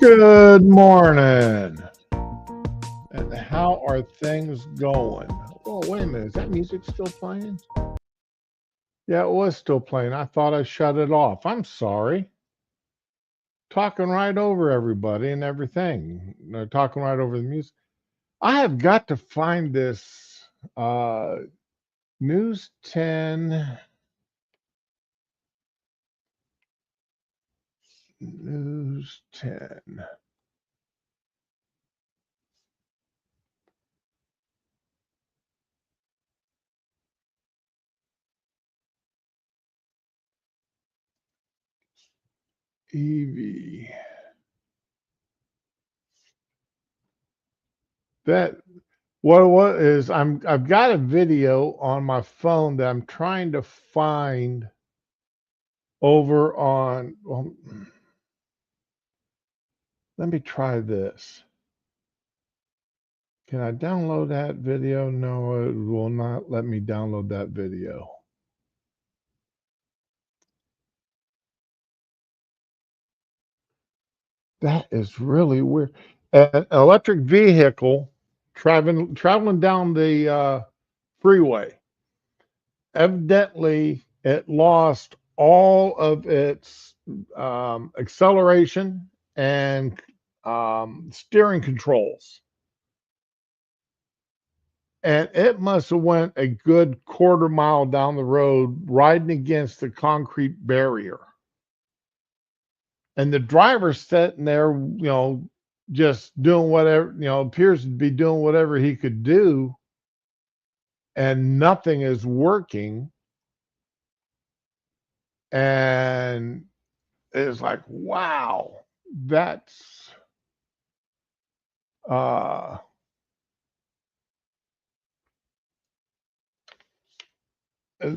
Good morning. And how are things going? Oh, wait a minute. Is that music still playing? Yeah, it was still playing. I thought I shut it off. I'm sorry. Talking right over everybody and everything. Talking right over the music. I have got to find this News 10. News 10. EV. That what is I've got a video on my phone that I'm trying to find over on well, let me try this. Can I download that video? No, it will not let me download that video. That is really weird. An electric vehicle traveling down the freeway. Evidently, it lost all of its acceleration and steering controls, and it must have went a good quarter mile down the road riding against the concrete barrier. And the driver's sitting there, just doing whatever, appears to be doing whatever he could do, and nothing is working. And it's like, wow, that's uh uh,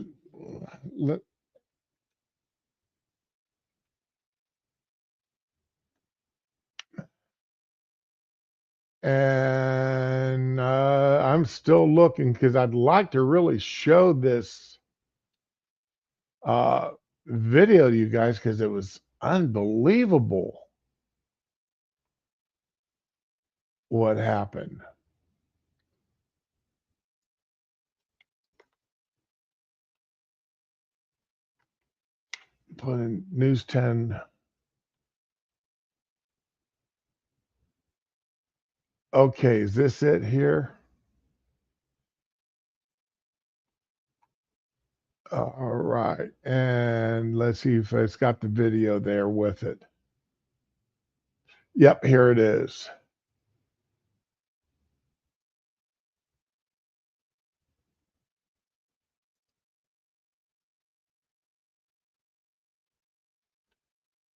and I'm still looking because I'd like to really show this uh, video to you guys because it was unbelievable what happened. Put in News 10. Okay, is this it here? All right, and let's see if it's got the video there with it. Yep, here it is.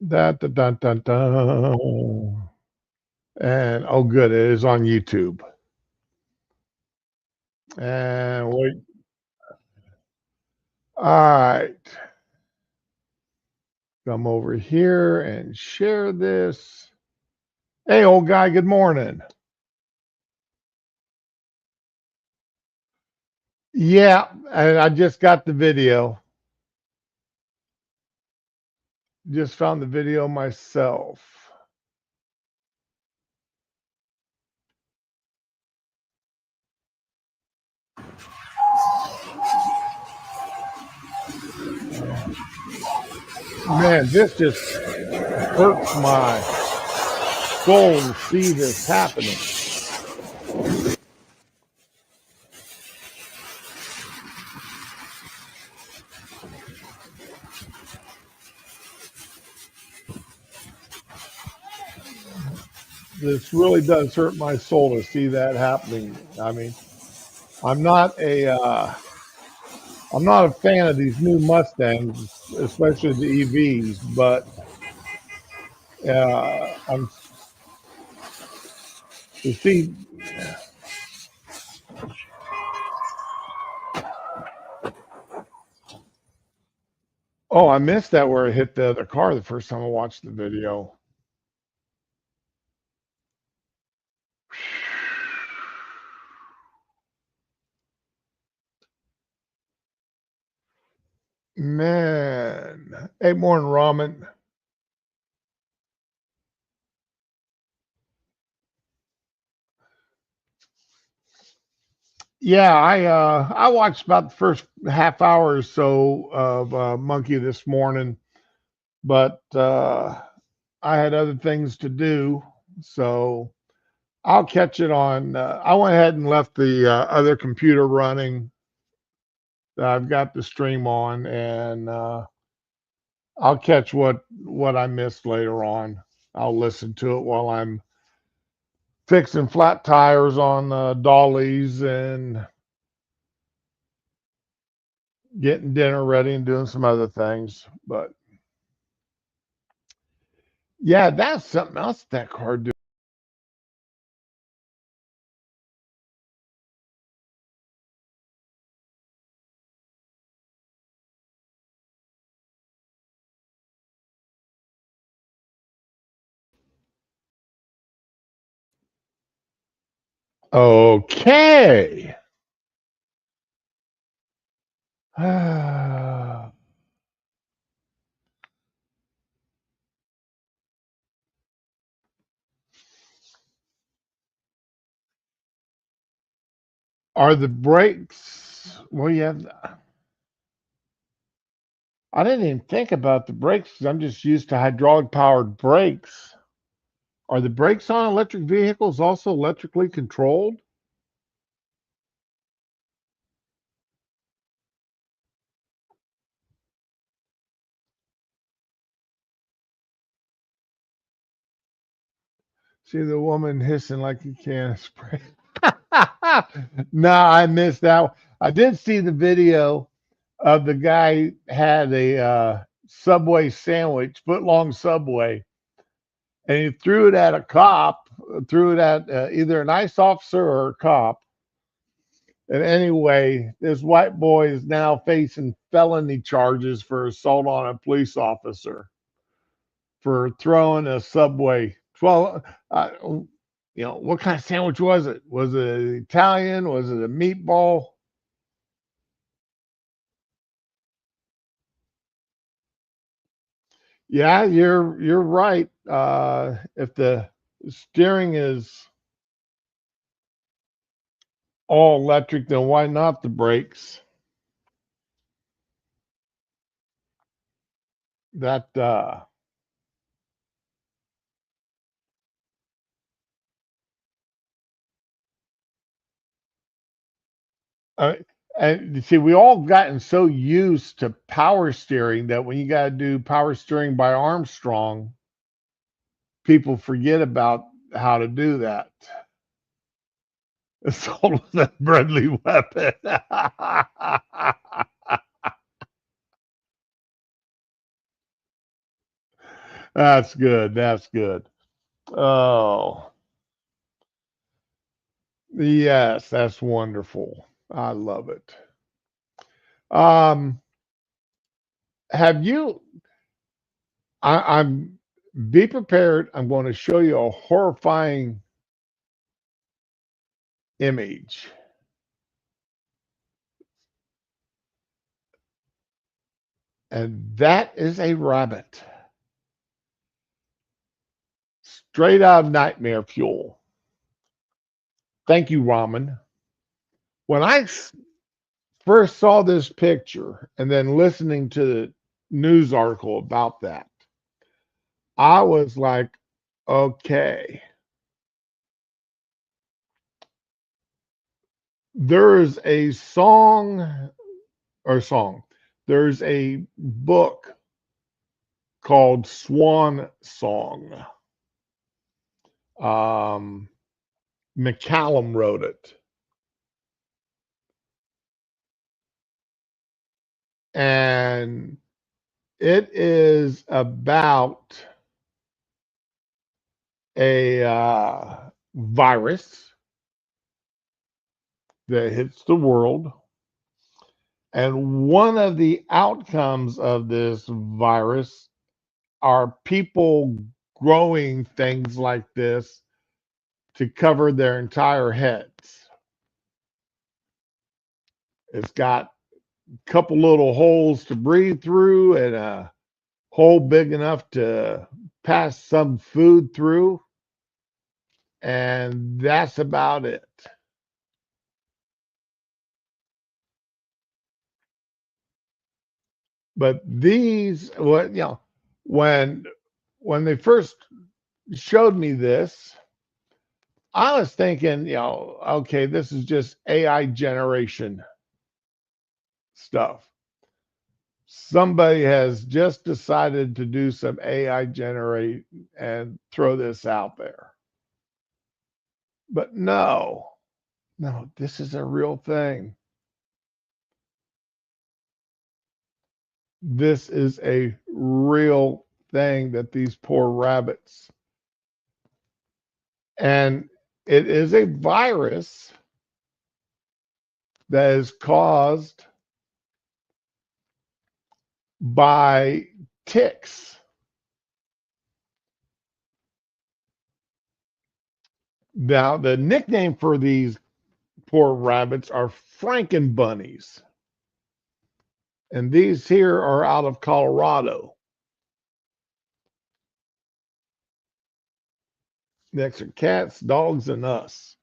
Da, da, da, da, da. And oh, good, it is on YouTube. And wait, all right, come over here and share this. Hey, old guy, good morning. Yeah, and I just got the video. Just found the video myself. Man, this just hurts my soul to see this happening. This really does hurt my soul to see that happening. I mean, I'm not a I'm not a fan of these new Mustangs, especially the EVs, but I'm to see. Oh, I missed that where it hit the other car the first time I watched the video. Man, hey, morning, ramen. Yeah, I watched about the first half hour or so of Monkey this morning, but I had other things to do, so I'll catch it on. I went ahead and left the other computer running that I've got the stream on, and I'll catch what I missed later on. I'll listen to it while I'm fixing flat tires on dollies and getting dinner ready and doing some other things. But yeah, that's something else that car do. Okay. Are the brakes? Well, yeah, I didn't even think about the brakes because I'm just used to hydraulic powered brakes. Are the brakes on electric vehicles also electrically controlled? See the woman hissing like you can spray. No, I missed that one. I did see the video of the guy had a Subway sandwich, foot long Subway, and he threw it at a cop, threw it at either an ICE officer or a cop. And anyway, this white boy is now facing felony charges for assault on a police officer for throwing a Subway. Well, what kind of sandwich was it? Was it Italian? Was it a meatball? Yeah, you're right. If the steering is all electric, then why not the brakes? That uh, and you see, we all gotten so used to power steering that when you got to do power steering by Armstrong, people forget about how to do that. Assault with a deadly weapon. That's good. That's good. Oh, yes, that's wonderful. I love it. Um, have you? I'm be prepared. I'm going to show you a horrifying image, and that is a rabbit, straight out of Nightmare Fuel. Thank you, Ramen. When I first saw this picture and then listening to the news article about that, I was like, okay, there's a song or song, there's a book called Swan Song. Um, McCallum wrote it. And it is about a virus that hits the world. And one of the outcomes of this virus are people growing things like this to cover their entire heads. It's got a couple little holes to breathe through and a hole big enough to pass some food through. And that's about it. But these, what when they first showed me this, I was thinking, okay, this is just AI generation stuff. Somebody has just decided to do some AI generate and throw this out there. But no, this is a real thing. This is a real thing that these poor rabbits, and it is a virus that is caused by ticks. Now, the nickname for these poor rabbits are Franken bunnies. And these here are out of Colorado. Next are cats, dogs, and us.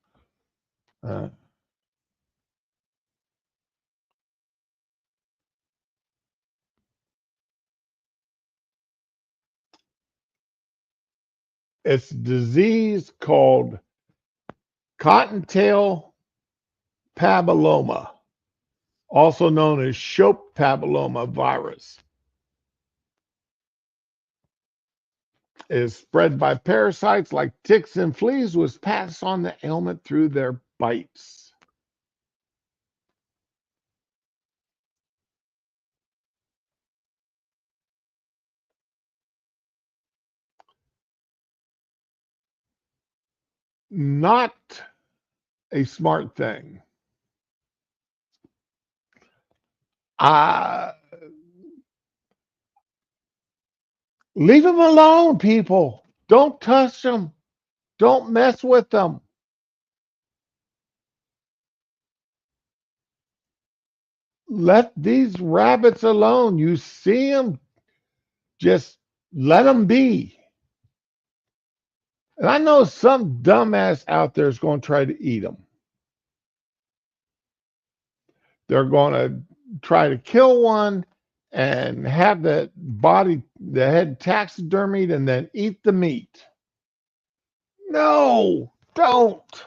Uh, it's a disease called cottontail papilloma, also known as Shope papilloma virus. It is spread by parasites like ticks and fleas, which pass on the ailment through their bites. Not a smart thing. Uh, Leave them alone, people. Don't touch them. Don't mess with them. Let these rabbits alone. You see them, just let them be. And I know some dumbass out there is going to try to eat them. They're going to try to kill one and have the head taxidermied and then eat the meat. No, don't.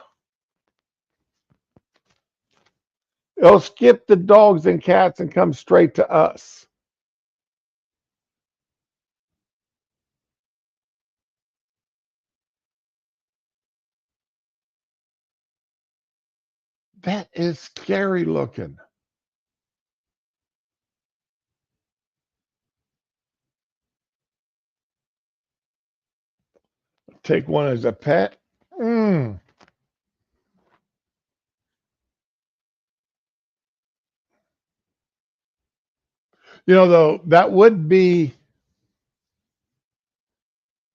They'll skip the dogs and cats and come straight to us. That is scary looking. Take one as a pet. Mm. Though, that would be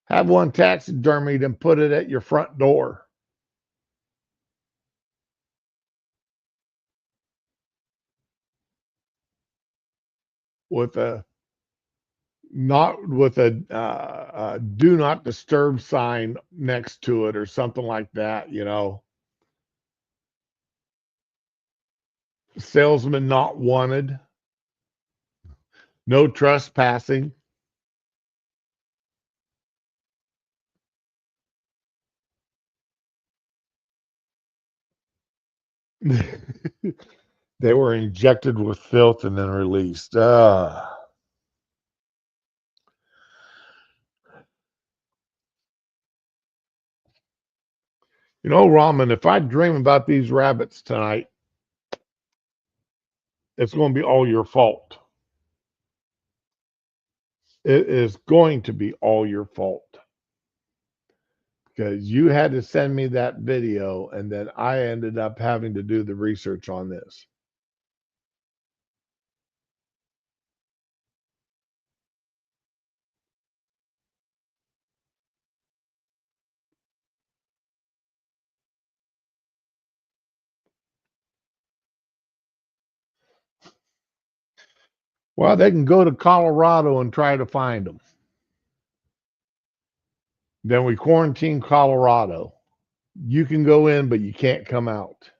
have one taxidermied and put it at your front door. With a not with a do not disturb sign next to it or something like that. Salesman not wanted. No trespassing. They were injected with filth and then released. Ramen, if I dream about these rabbits tonight, it's going to be all your fault. It is going to be all your fault because you had to send me that video and then I ended up having to do the research on this. Well, they can go to Colorado and try to find them. Then we quarantine Colorado. You can go in, but you can't come out.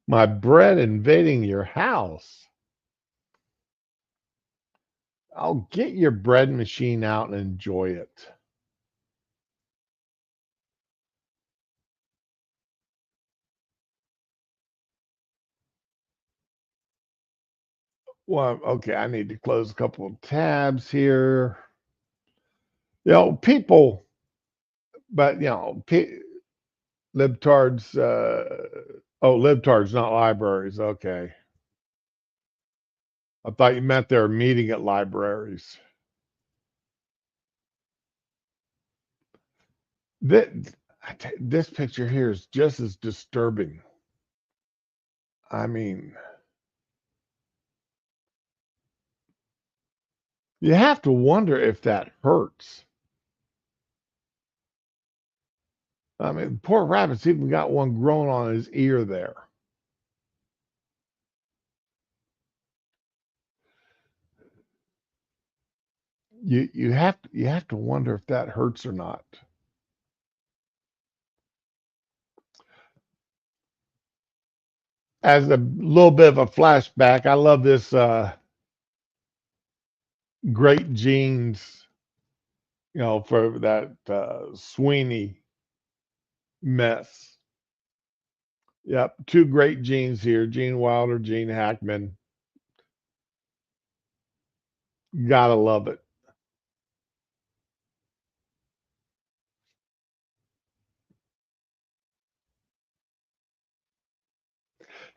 My bread invading your house. I'll get your bread machine out and enjoy it. Well, okay, I need to close a couple of tabs here. People, but libtards. Oh, libtards, not libraries. Okay, I thought you meant they were meeting at libraries. This, this picture here is just as disturbing. I mean, you have to wonder if that hurts. I mean, poor rabbit's even got one growing on his ear there. You have to wonder if that hurts or not. As a little bit of a flashback, I love this great genes, for that Sweeney mess. Yep, two great genes here, Gene Wilder, Gene Hackman. Gotta love it.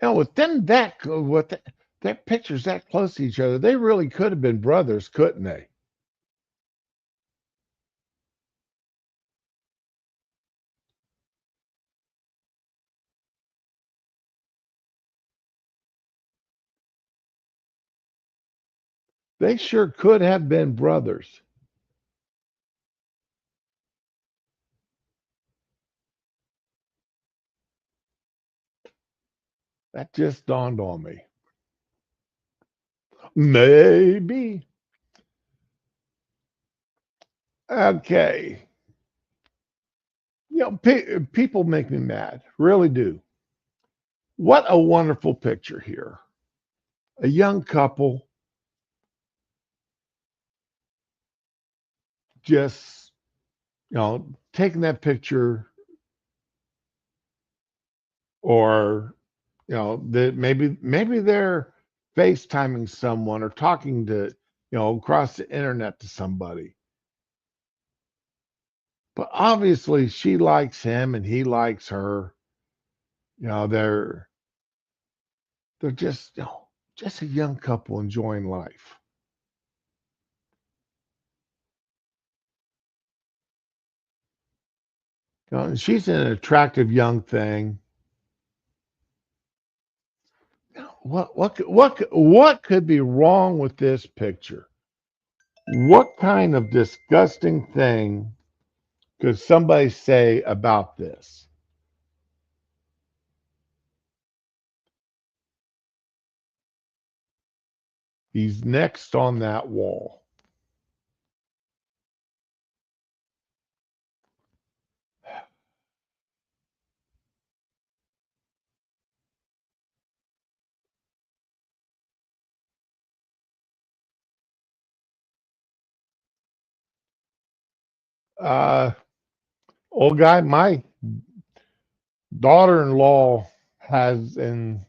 With them that pictures that close to each other, they really could have been brothers, couldn't they? They sure could have been brothers. That just dawned on me. Maybe. Okay. People make me mad, really do. What a wonderful picture here. A young couple just, taking that picture, or maybe they're FaceTiming someone or talking to, across the internet to somebody. But obviously she likes him and he likes her. They're just a young couple enjoying life. And she's an attractive young thing. What could be wrong with this picture? What kind of disgusting thing could somebody say about this? He's next on that wall. Uh, Old guy, my daughter-in-law has and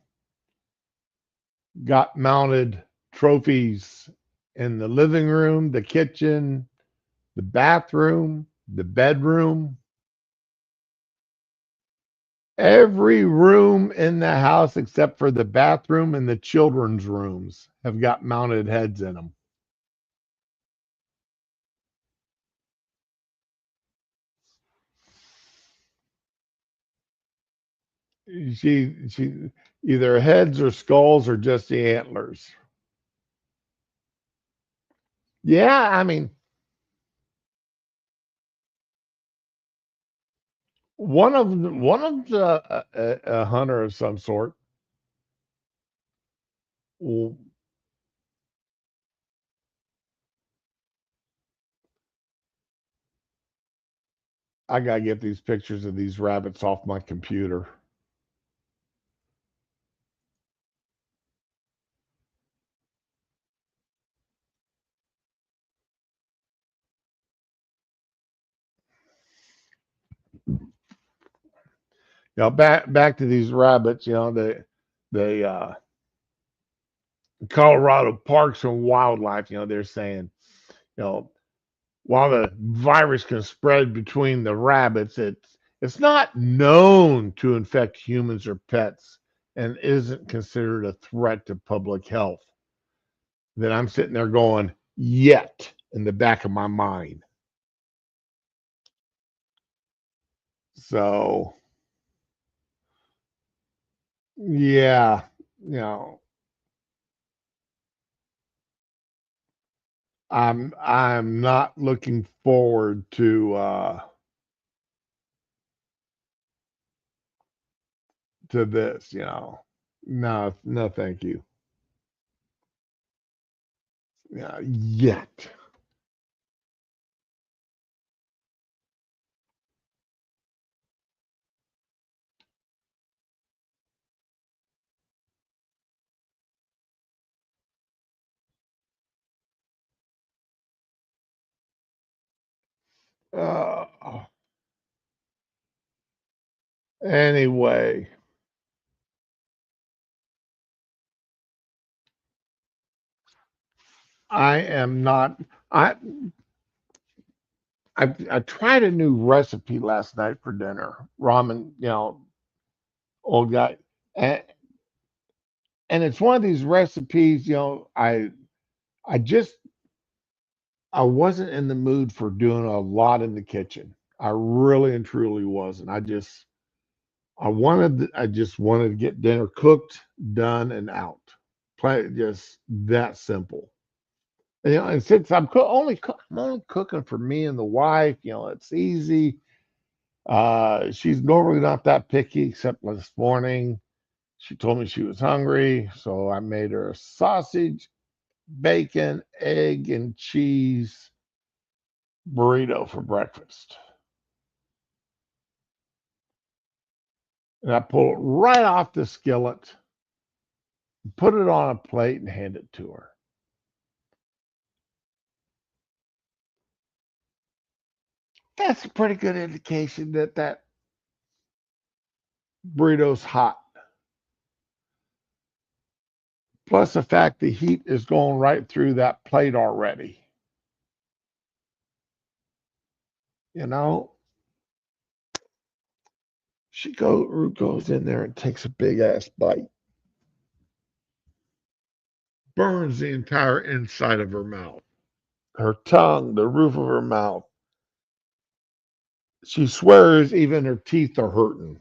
got mounted trophies in the living room, the kitchen, the bathroom, the bedroom. Every room in the house except for the bathroom and the children's rooms have got mounted heads in them. She either heads or skulls or just the antlers. Yeah, I mean, one of the a hunter of some sort. Well, I gotta get these pictures of these rabbits off my computer. Back to these rabbits. The Colorado Parks and Wildlife. They're saying, you know, while the virus can spread between the rabbits, it's not known to infect humans or pets and isn't considered a threat to public health. Then I'm sitting there going, yet in the back of my mind. So yeah, you know, I'm not looking forward to this. No, no, thank you. Yeah, yet. Uh, anyway, I am not. I I tried a new recipe last night for dinner. Ramen, old guy, and and it's one of these recipes. I just I wasn't in the mood for doing a lot in the kitchen. I really and truly wasn't. I just wanted to get dinner cooked, done, and out. Plain just that simple. And since I'm only cooking for me and the wife, it's easy. She's normally not that picky, except this morning she told me she was hungry, so I made her a sausage, bacon, egg, and cheese burrito for breakfast. And I pull it right off the skillet, put it on a plate, and hand it to her. That's a pretty good indication that that burrito's hot. Plus the fact the heat is going right through that plate already. You know, goes in there and takes a big ass bite, burns the entire inside of her mouth, her tongue, the roof of her mouth. She swears even her teeth are hurting.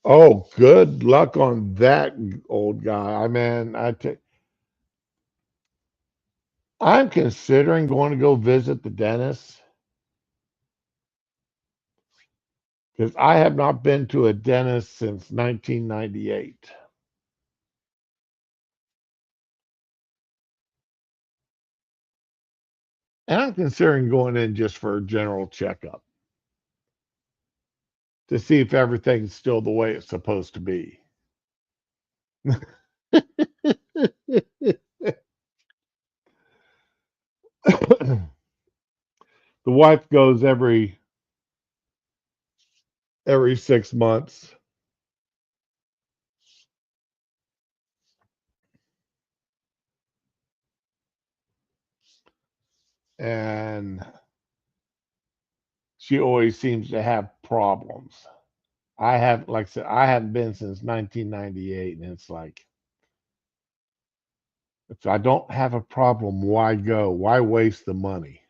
Oh, good luck on that, old guy. I'm considering going to go visit the dentist because I have not been to a dentist since 1998. And I'm considering going in just for a general checkup to see if everything's still the way it's supposed to be. The wife goes every 6 months, and she always seems to have problems. Like I said, I haven't been since 1998, and it's like, if I don't have a problem, why go? Why waste the money?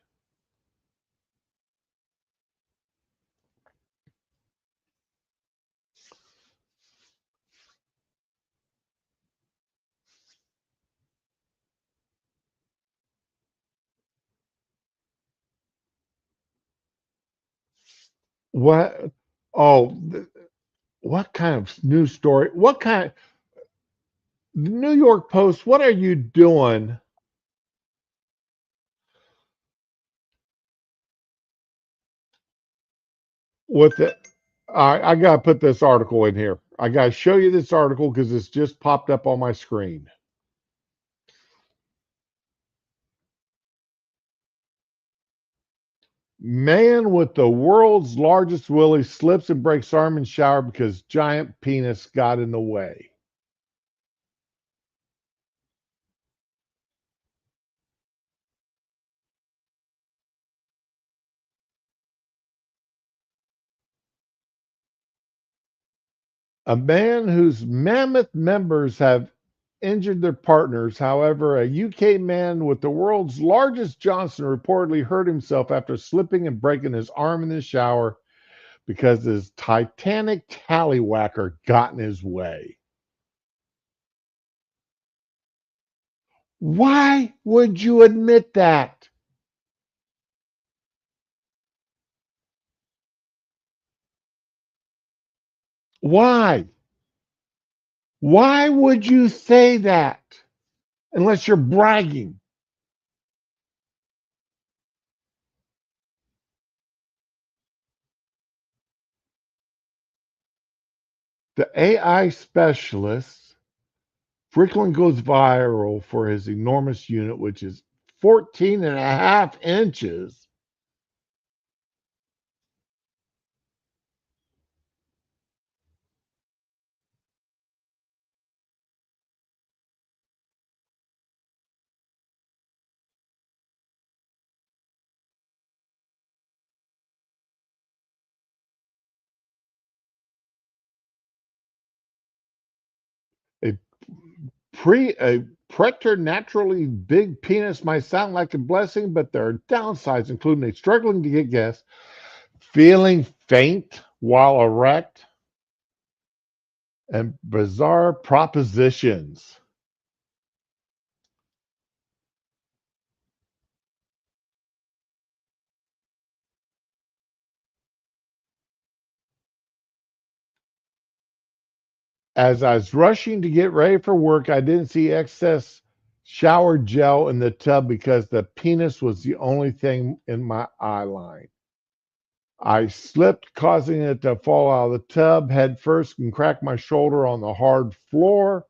What? Oh, what kind of news story? The New York Post? What are you doing with it. I got to put this article in here. I got to show you this article because it's just popped up on my screen. Man with the world's largest willy slips and breaks arm in shower because giant penis got in the way. A man whose mammoth members have injured their partners. However, a UK man with the world's largest Johnson reportedly hurt himself after slipping and breaking his arm in the shower because his Titanic tallywhacker got in his way. Why would you admit that? Why? Why would you say that unless you're bragging? The AI specialist frequently goes viral for his enormous unit, which is 14 and a half inches. A a preternaturally big penis might sound like a blessing, but there are downsides, including a struggling to get gas, feeling faint while erect, and bizarre propositions. As I was rushing to get ready for work, I didn't see excess shower gel in the tub because the penis was the only thing in my eye line. I slipped, causing it to fall out of the tub head first and crack my shoulder on the hard floor.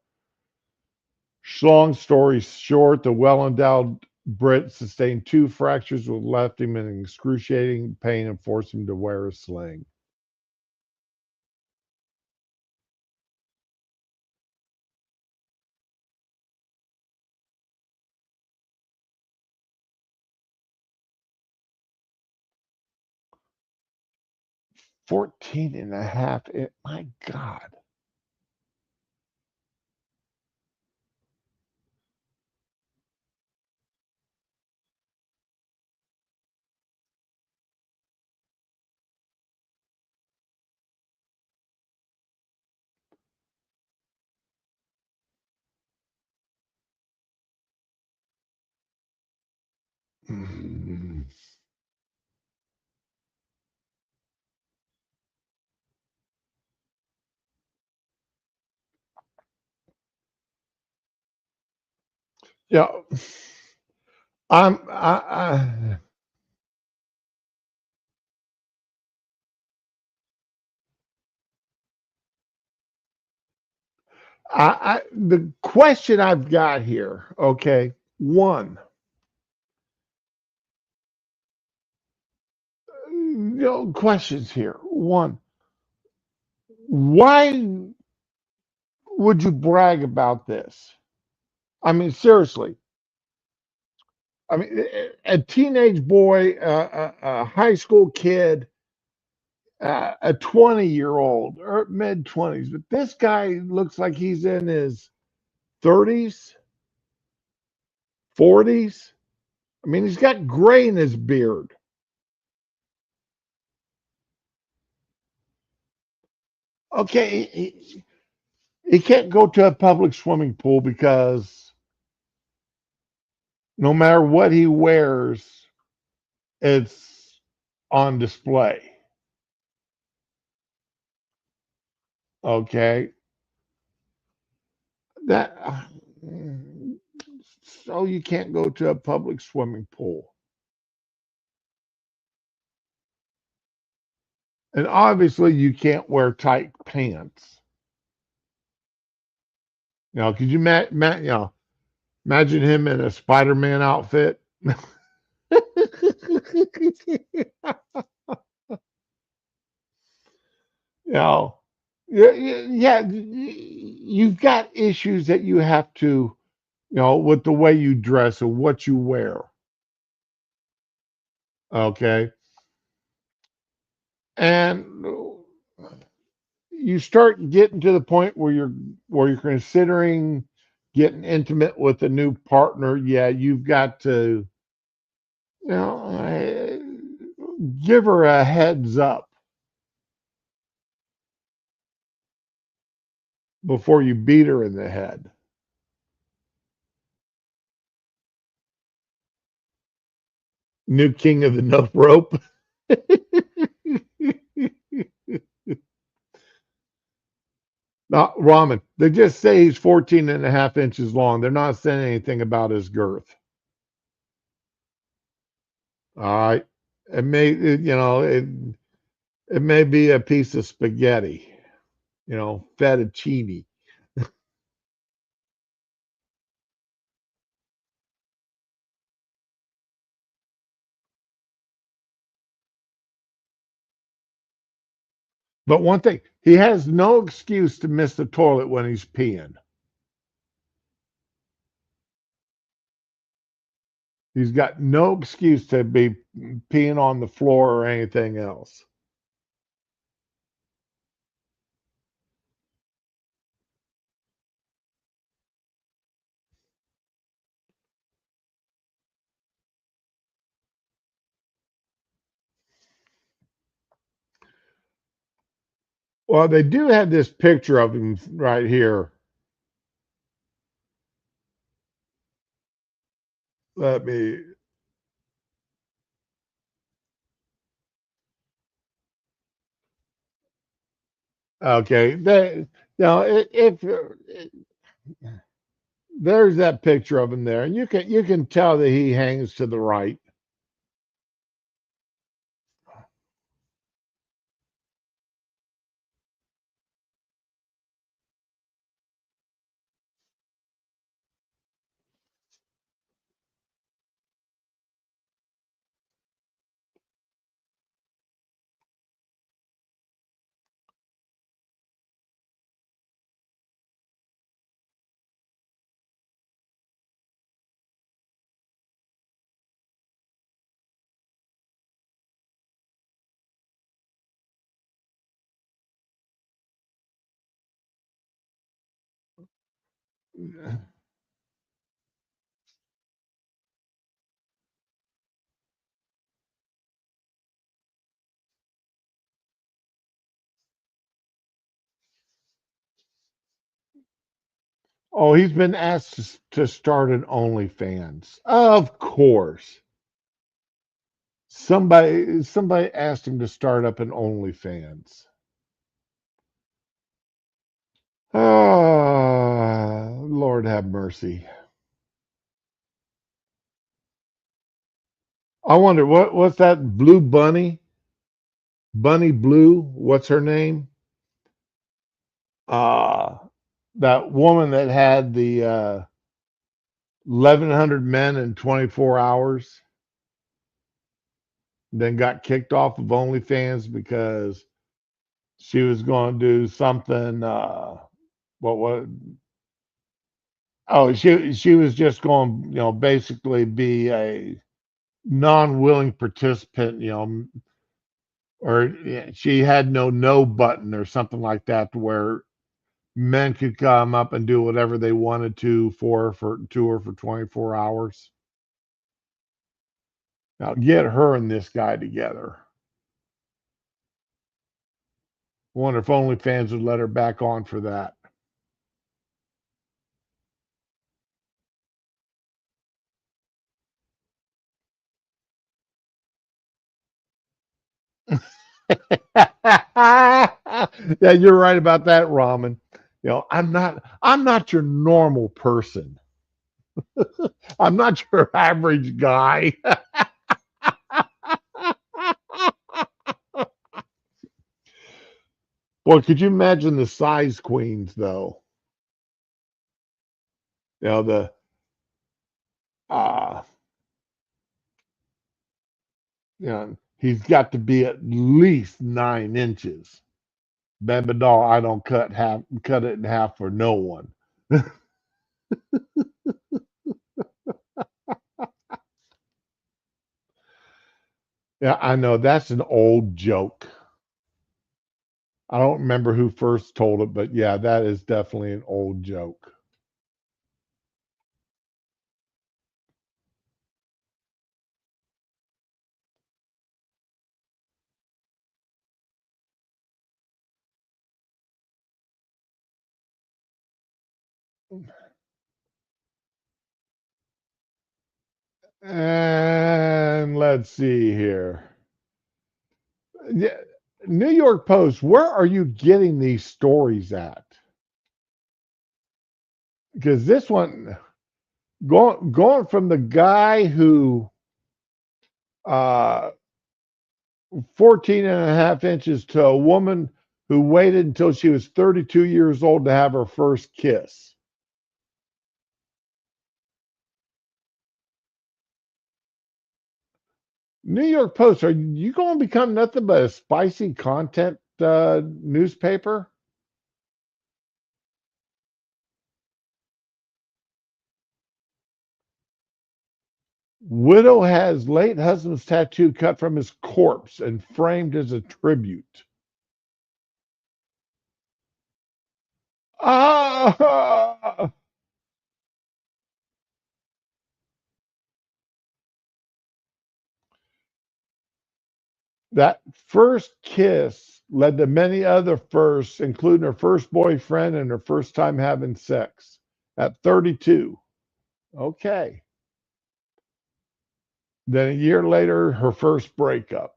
Long story short, the well endowed Brit sustained two fractures, which left him in excruciating pain and forced him to wear a sling. Fourteen and a half. My God. Mm. Yeah, I'm. The question I've got here. Okay, one. Questions here. One. Why would you brag about this? I mean, seriously. I mean, a teenage boy, a high school kid, a 20-year-old or mid 20s, but this guy looks like he's in his 30s, 40s. I mean, he's got gray in his beard. Okay, he can't go to a public swimming pool because no matter what he wears, it's on display. Okay, that so you can't go to a public swimming pool. And obviously, you can't wear tight pants. Could you imagine him in a Spider-Man outfit? you know, yeah, you've got issues that you have to, with the way you dress and what you wear. Okay, and you start getting to the point where you're considering getting intimate with a new partner. Yeah, you've got to, give her a heads up before you beat her in the head. New king of the no rope. Not Ramen. They just say he's 14 and a half inches long. They're not saying anything about his girth. All right. It may be a piece of spaghetti, fettuccine. But one thing, he has no excuse to miss the toilet when he's peeing. He's got no excuse to be peeing on the floor or anything else. Well, they do have this picture of him right here. Let me. Okay, if there's that picture of him there, and you can tell that he hangs to the right. Oh, he's been asked to start an OnlyFans. Of course, somebody asked him to start up an OnlyFans. Ah, Lord have mercy. I wonder what's that blue bunny? Bunny Blue, what's her name? Uh that woman that had the 1,100 men in 24 hours, then got kicked off of OnlyFans because she was going to do something. What was? Oh, she was just going, basically be a non-willing participant, or yeah, she had no button or something like that, to where men could come up and do whatever they wanted to her for 24 hours. Now get her and this guy together. Wonder if OnlyFans would let her back on for that. Yeah, you're right about that, Ramen. I'm not your normal person. I'm not your average guy. Boy, could you imagine the size queens though? You know, the uh he's got to be at least 9 inches. Baby doll, I don't cut it in half for no one. Yeah, I know that's an old joke. I don't remember who first told it, but yeah, that is definitely an old joke. And let's see here. Yeah, New York Post, where are you getting these stories at? Because this one, going from the guy who uh 14 and a half inches to a woman who waited until she was 32 years old to have her first kiss. New York Post, are you going to become nothing but a spicy content newspaper? Widow has late husband's tattoo cut from his corpse and framed as a tribute. Ah! That first kiss led to many other firsts, including her first boyfriend and her first time having sex at 32. Okay. Then a year later, her first breakup.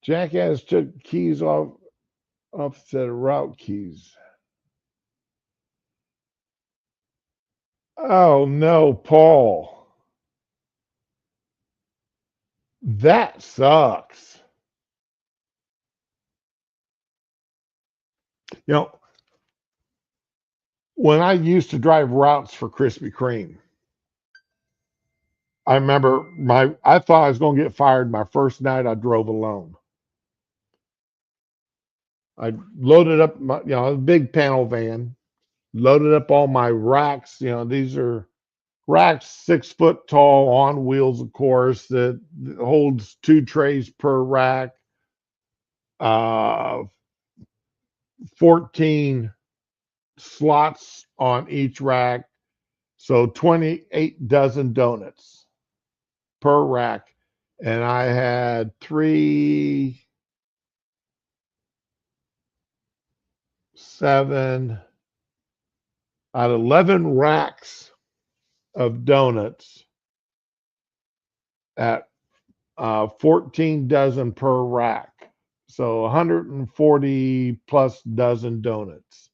Jackass took keys off set of route keys. Oh no, Paul. That sucks. You know, when I used to drive routes for Krispy Kreme, I remember I thought I was going to get fired my first night I drove alone. I loaded up my, a big panel van, loaded up all my racks. These are racks 6 foot tall on wheels, of course, that holds 2 trays per rack, uh, 14 slots on each rack. So 28 dozen donuts per rack. And I had three, seven, I had 11 racks of donuts at 14 dozen per rack. So 140 plus dozen donuts.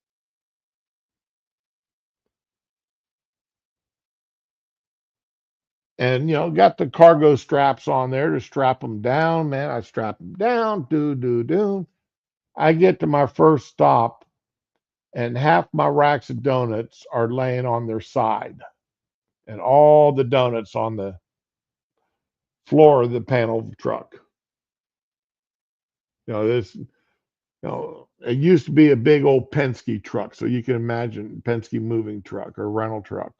And, got the cargo straps on there to strap them down. Man, I strap them down, do. I get to my first stop, and half my racks of donuts are laying on their side, and all the donuts on the floor of the panel truck. It used to be a big old Penske truck, so you can imagine Penske moving truck or rental truck.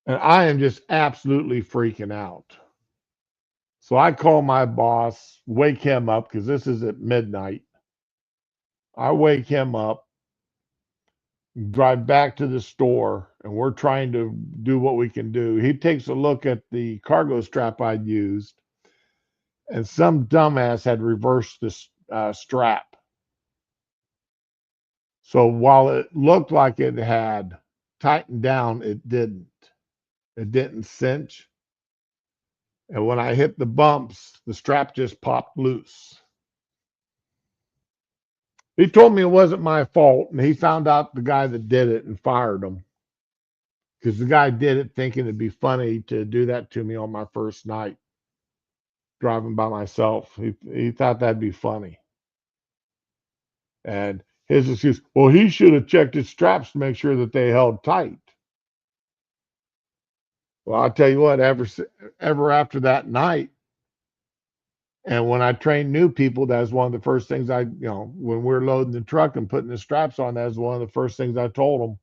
And I am just absolutely freaking out. So I call my boss, wake him up because this is at midnight. I wake him up, drive back to the store, and we're trying to do what we can do. He takes a look at the cargo strap I'd used, and some dumbass had reversed this strap. So while it looked like it had tightened down, it didn't. It didn't cinch. And when I hit the bumps, the strap just popped loose. He told me it wasn't my fault, and he found out the guy that did it and fired him because the guy did it thinking it'd be funny to do that to me on my first night driving by myself. He thought that'd be funny. And his excuse, well, he should have checked his straps to make sure that they held tight. Well, I'll tell you what, ever after that night, and when I train new people, that's one of the first things when we're loading the truck and putting the straps on, that's one of the first things I told them.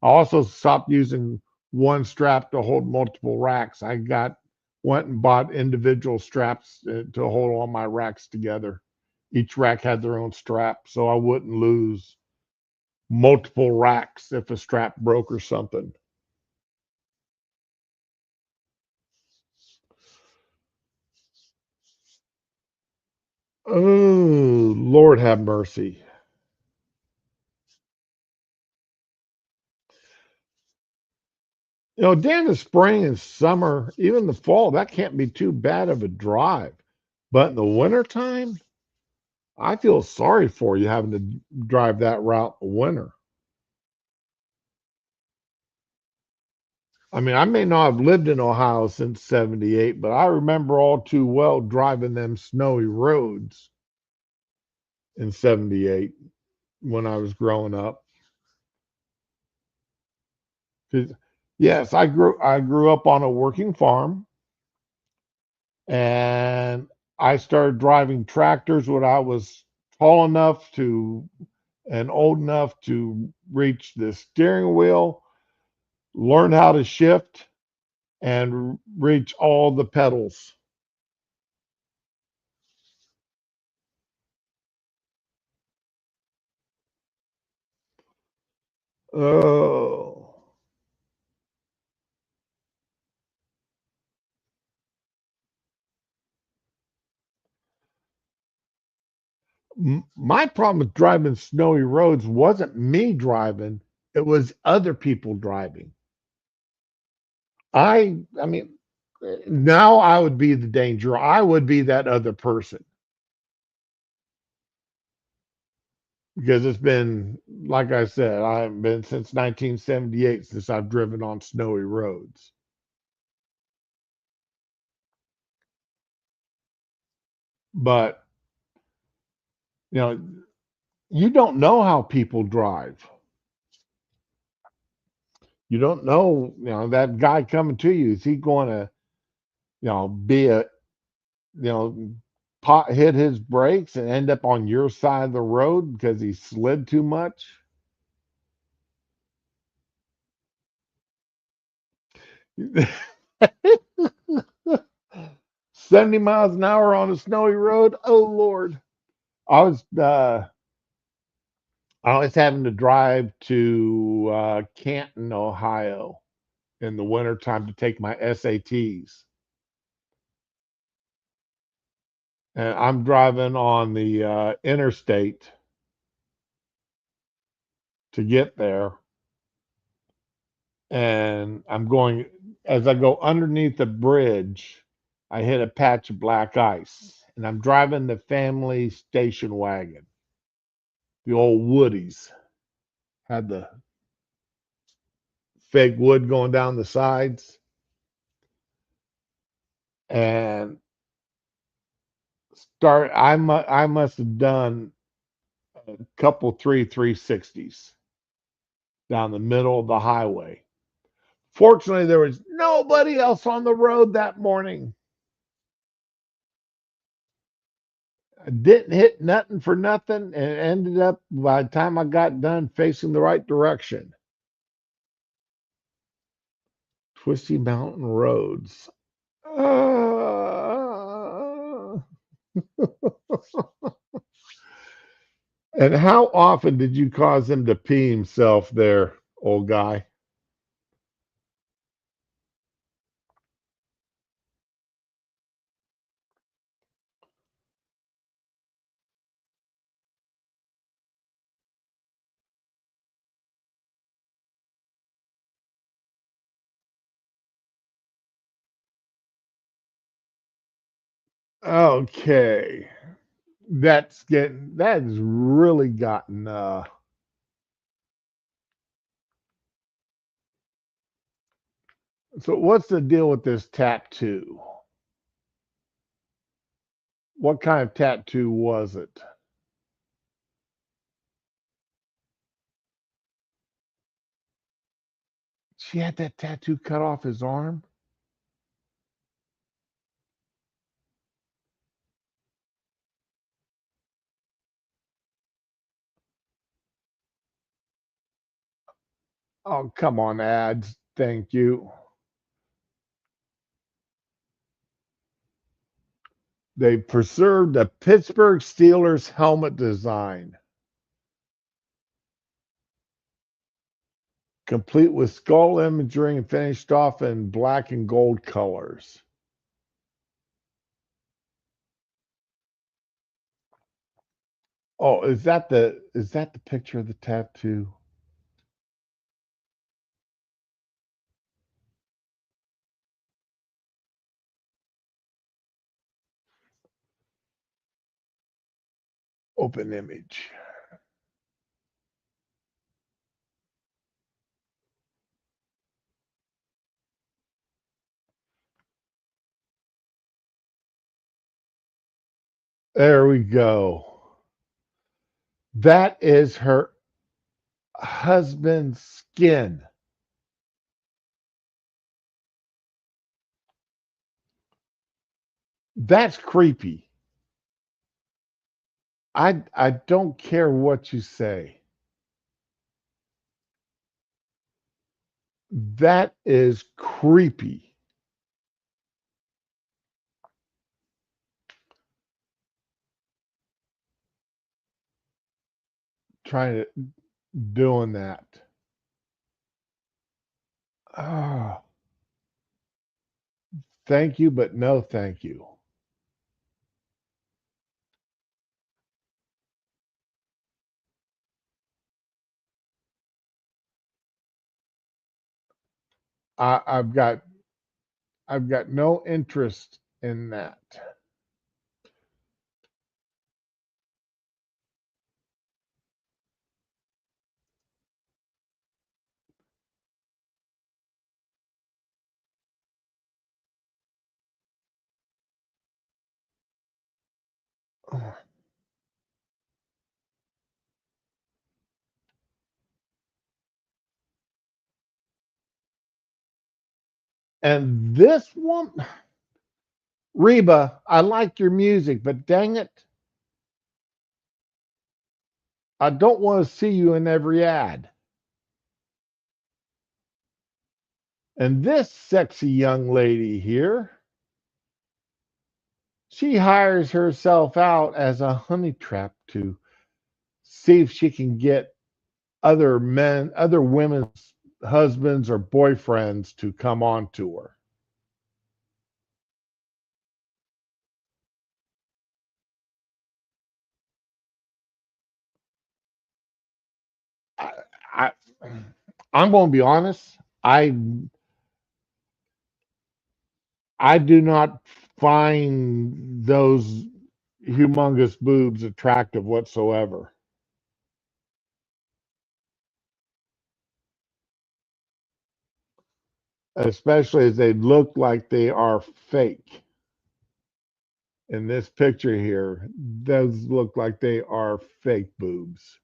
I also stopped using one strap to hold multiple racks. Went and bought individual straps to hold all my racks together. Each rack had their own strap, so I wouldn't lose multiple racks if a strap broke or something. Oh, Lord have mercy. During the spring and summer, even the fall, that can't be too bad of a drive. But in the wintertime, I feel sorry for you having to drive that route in the winter. I mean, I may not have lived in Ohio since 78, but I remember all too well driving them snowy roads in 78 when I was growing up. 'Cause, yes, I grew up on a working farm, and I started driving tractors when I was tall enough to and old enough to reach the steering wheel, learn how to shift, and reach all the pedals. Oh, my problem with driving snowy roads wasn't me driving, it was other people driving. I mean, now I would be the danger. I would be that other person because it's been, like I said, I've been since 1978 since I've driven on snowy roads. But, you know, you don't know how people drive. You don't know, that guy coming to you, is he going to, be you know, hit his brakes and end up on your side of the road because he slid too much? 70 miles an hour on a snowy road. Oh Lord. I was I was having to drive to Canton, Ohio in the wintertime to take my SATs. And I'm driving on the interstate to get there. And I'm going, as I go underneath the bridge, I hit a patch of black ice. And I'm driving the family station wagon, the old Woodies. Had the fake wood going down the sides. And I must have done a couple 360s down the middle of the highway. Fortunately, there was nobody else on the road that morning. I didn't hit nothing for nothing and ended up by the time I got done facing the right direction. Twisty mountain roads. Uh, and how often did you cause him to pee himself there, old guy? Okay. that has really gotten so what's the deal with this tattoo? What kind of tattoo was it? She had that tattoo cut off his arm? Oh, come on, ads. Thank you. They preserved the Pittsburgh Steelers helmet design, complete with skull imagery and finished off in black and gold colors. Oh, is that the picture of the tattoo? Open image. There we go. That is her husband's skin. That's creepy. I don't care what you say. That is creepy. Trying to doing that. Oh, thank you, but no thank you. I've got no interest in that. And this one, Reba, I like your music, but dang it, I don't want to see you in every ad. And this sexy young lady here, she hires herself out as a honey trap to see if she can get other women's husbands or boyfriends to come on to her. I, I I'm going to be honest. I do not find those humongous boobs attractive whatsoever, especially as they look like they are fake. In this picture here, those look like they are fake boobs.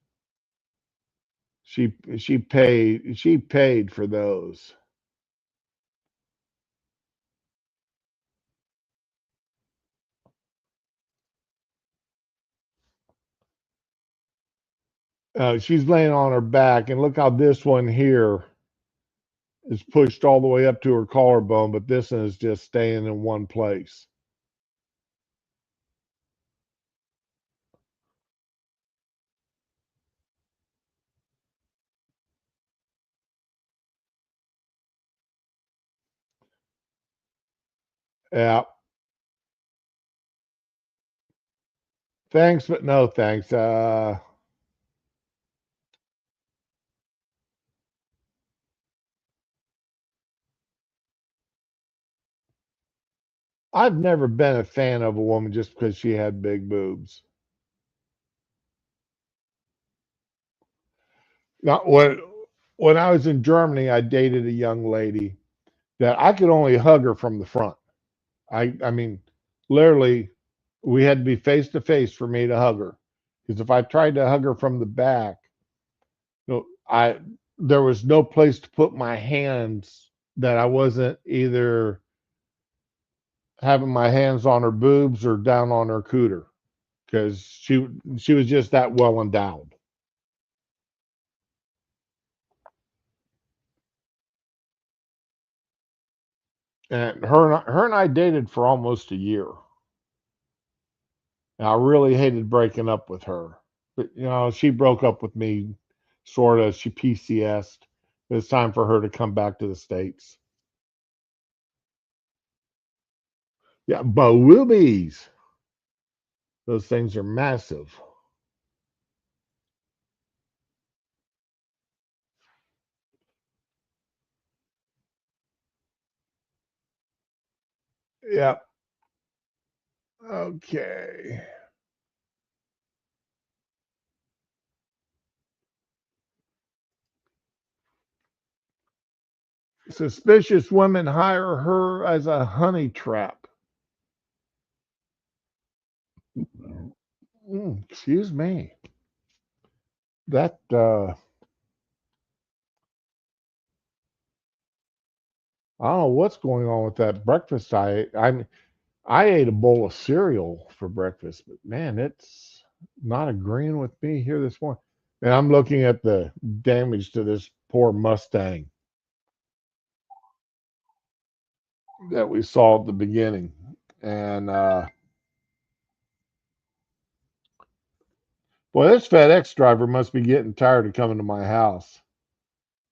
She paid for those. She's laying on her back, and look how this one here is pushed all the way up to her collarbone, but this one is just staying in one place. Yeah, thanks, but no thanks. I've never been a fan of a woman just because she had big boobs. Not when I was in Germany, I dated a young lady that I could only hug her from the front. I mean, literally, we had to be face to face for me to hug her. Because if I tried to hug her from the back, I there was no place to put my hands that I wasn't either having my hands on her boobs or down on her cooter because she was just that well endowed. And her and I dated for almost a year. And I really hated breaking up with her. But she broke up with me sort of. She PCS'd. It's time for her to come back to the States. Yeah, boobies. Those things are massive. Yeah. Okay. Suspicious women hire her as a honey trap. Excuse me. That I don't know what's going on with that breakfast I ate. I ate a bowl of cereal for breakfast, but man, it's not agreeing with me here this morning. And I'm looking at the damage to this poor Mustang that we saw at the beginning. And boy, this FedEx driver must be getting tired of coming to my house.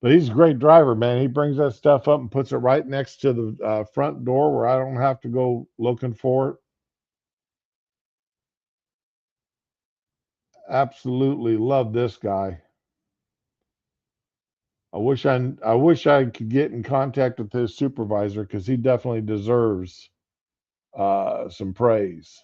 But he's a great driver, man. He brings that stuff up and puts it right next to the front door where I don't have to go looking for it. Absolutely love this guy. I wish I could get in contact with his supervisor because he definitely deserves some praise.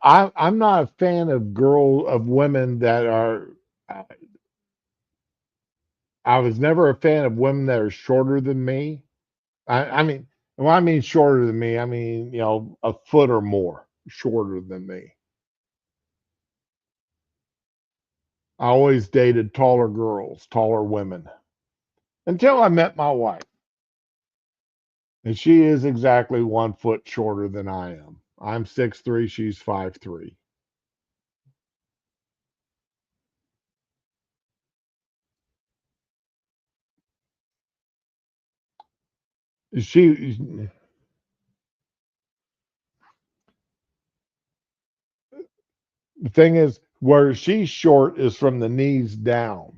I'm not a fan of women that are. I I was never a fan of women that are shorter than me. I mean, when I mean shorter than me, I mean a foot or more shorter than me. I always dated taller girls, taller women until I met my wife, and she is exactly 1 foot shorter than I am. I'm 6'3", she's 5'3". She The thing is, where she's short is from the knees down.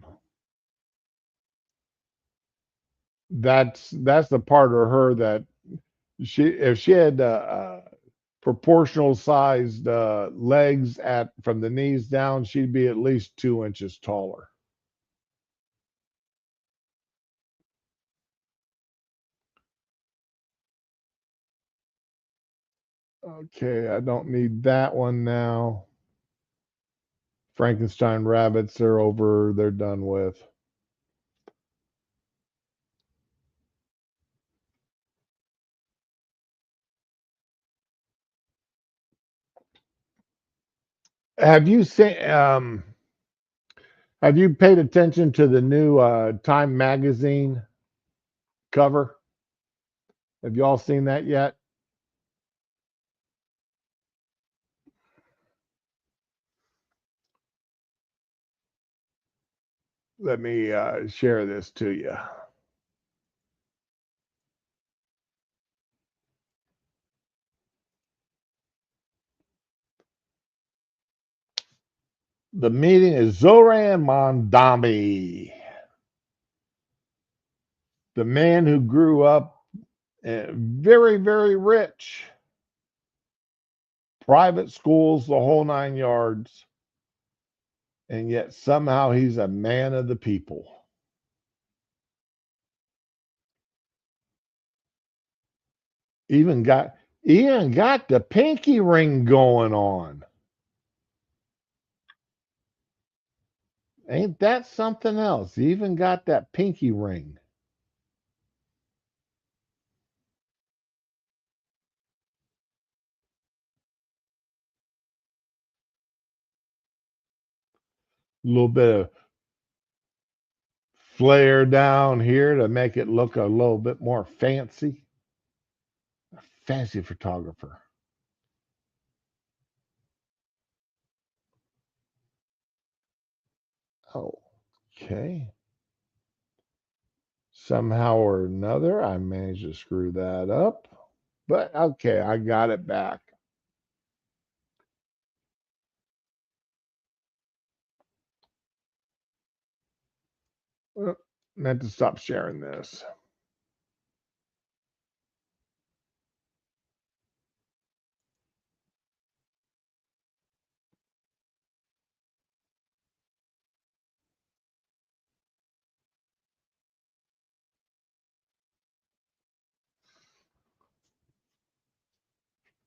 That's the part of her that if she had proportional sized legs at from the knees down, she'd be at least 2 inches taller. Okay, I don't need that one now. Frankenstein rabbits are over. They're done with. Have you seen? Have you paid attention to the new Time magazine cover? Have you all seen that yet? Let me share this to you. The meeting is Zoran Mondami, the man who grew up very, very rich private schools, the whole nine yards, and yet somehow he's a man of the people. Even got even got the pinky ring going on. Ain't that something else? He even got that pinky ring. A little bit of flair down here to make it look a little bit more fancy. A fancy photographer. Oh, okay. Somehow or another, I managed to screw that up. But okay, I got it back. Meant to stop sharing this.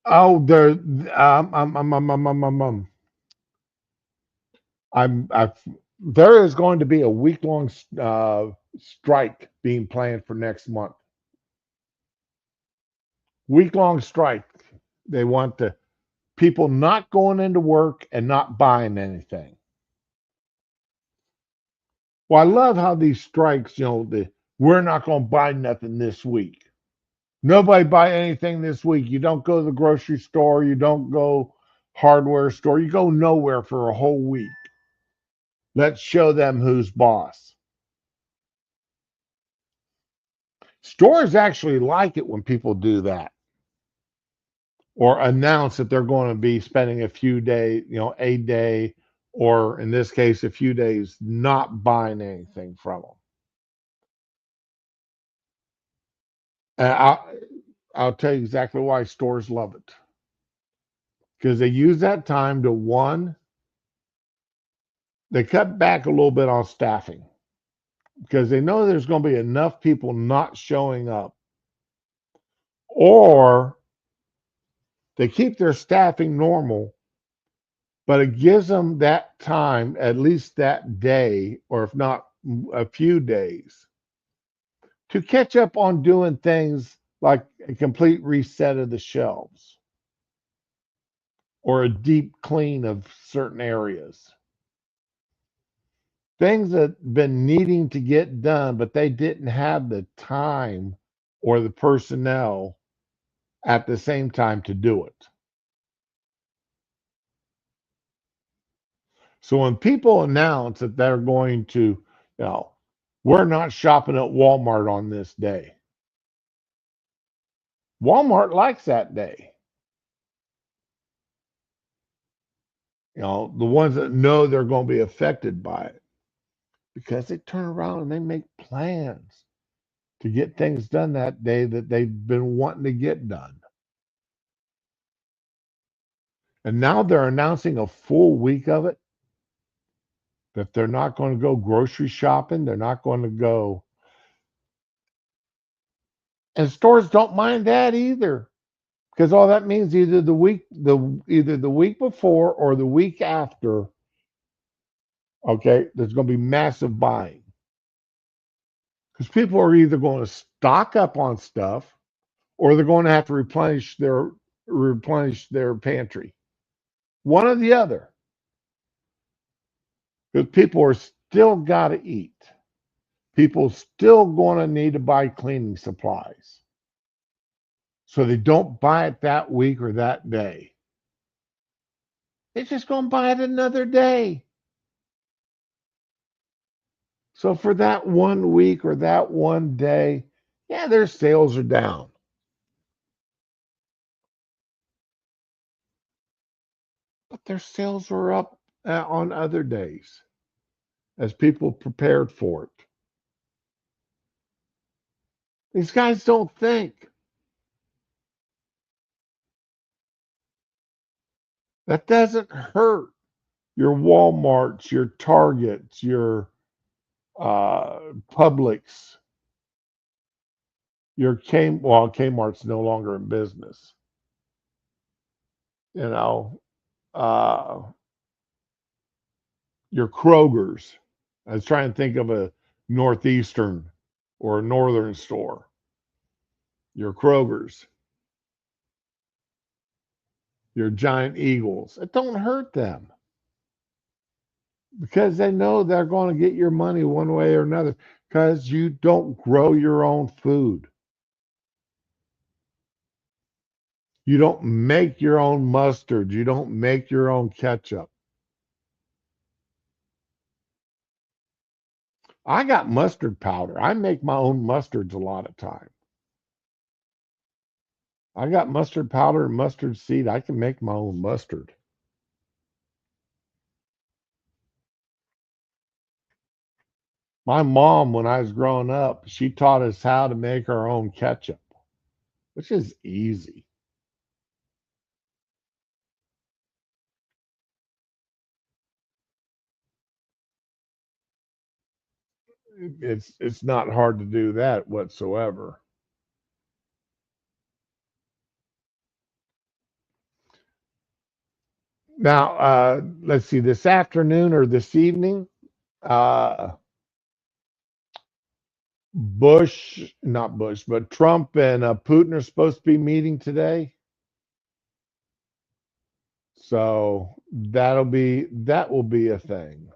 Oh, there. I there is going to be a week long strike being planned for next month. Week long strike. They want the people not going into work and not buying anything. Well, I love how these strikes, we're not going to buy nothing this week. Nobody buy anything this week. You don't go to the grocery store. You don't go hardware store. You go nowhere for a whole week. Let's show them who's boss. Stores actually like it when people do that or announce that they're going to be spending a few days, a day, or in this case, a few days not buying anything from them. And I'll tell you exactly why stores love it. Because they use that time to one, they cut back a little bit on staffing because they know there's going to be enough people not showing up, or they keep their staffing normal, but it gives them that time, at least that day, or if not a few days, to catch up on doing things like a complete reset of the shelves or a deep clean of certain areas. Things that been needing to get done, but they didn't have the time or the personnel at the same time to do it. So when people announce that they're going to, we're not shopping at Walmart on this day, Walmart likes that day. The ones that know they're going to be affected by it because they turn around and they make plans to get things done that day that they've been wanting to get done. And now they're announcing a full week of it, that they're not going to go grocery shopping. They're not going to go. And stores don't mind that either. Because all that means either the week before or the week after, okay, there's going to be massive buying. Because people are either going to stock up on stuff or they're going to have to replenish their pantry. One or the other. Because people are still got to eat. People still going to need to buy cleaning supplies. So they don't buy it that week or that day. They're just going to buy it another day. So for that 1 week or that one day, yeah, their sales are down. But their sales were up on other days as people prepared for it. These guys don't think. That doesn't hurt your Walmarts, your Targets, your Publix, your well, Kmart's no longer in business. You know, uh, your Kroger's. I was trying to think of a northeastern or a northern store. Your Kroger's, your Giant Eagles. It don't hurt them because they know they're going to get your money one way or another because you don't grow your own food. You don't make your own mustard. You don't make your own ketchup. I got mustard powder. I make my own mustards a lot of time. I got mustard powder and mustard seed. I can make my own mustard. My mom, when I was growing up, she taught us how to make our own ketchup, which is easy. It's not hard to do that whatsoever. Now, let's see, this afternoon or this evening, uh, not Bush, but Trump and Putin are supposed to be meeting today. So that will be a thing.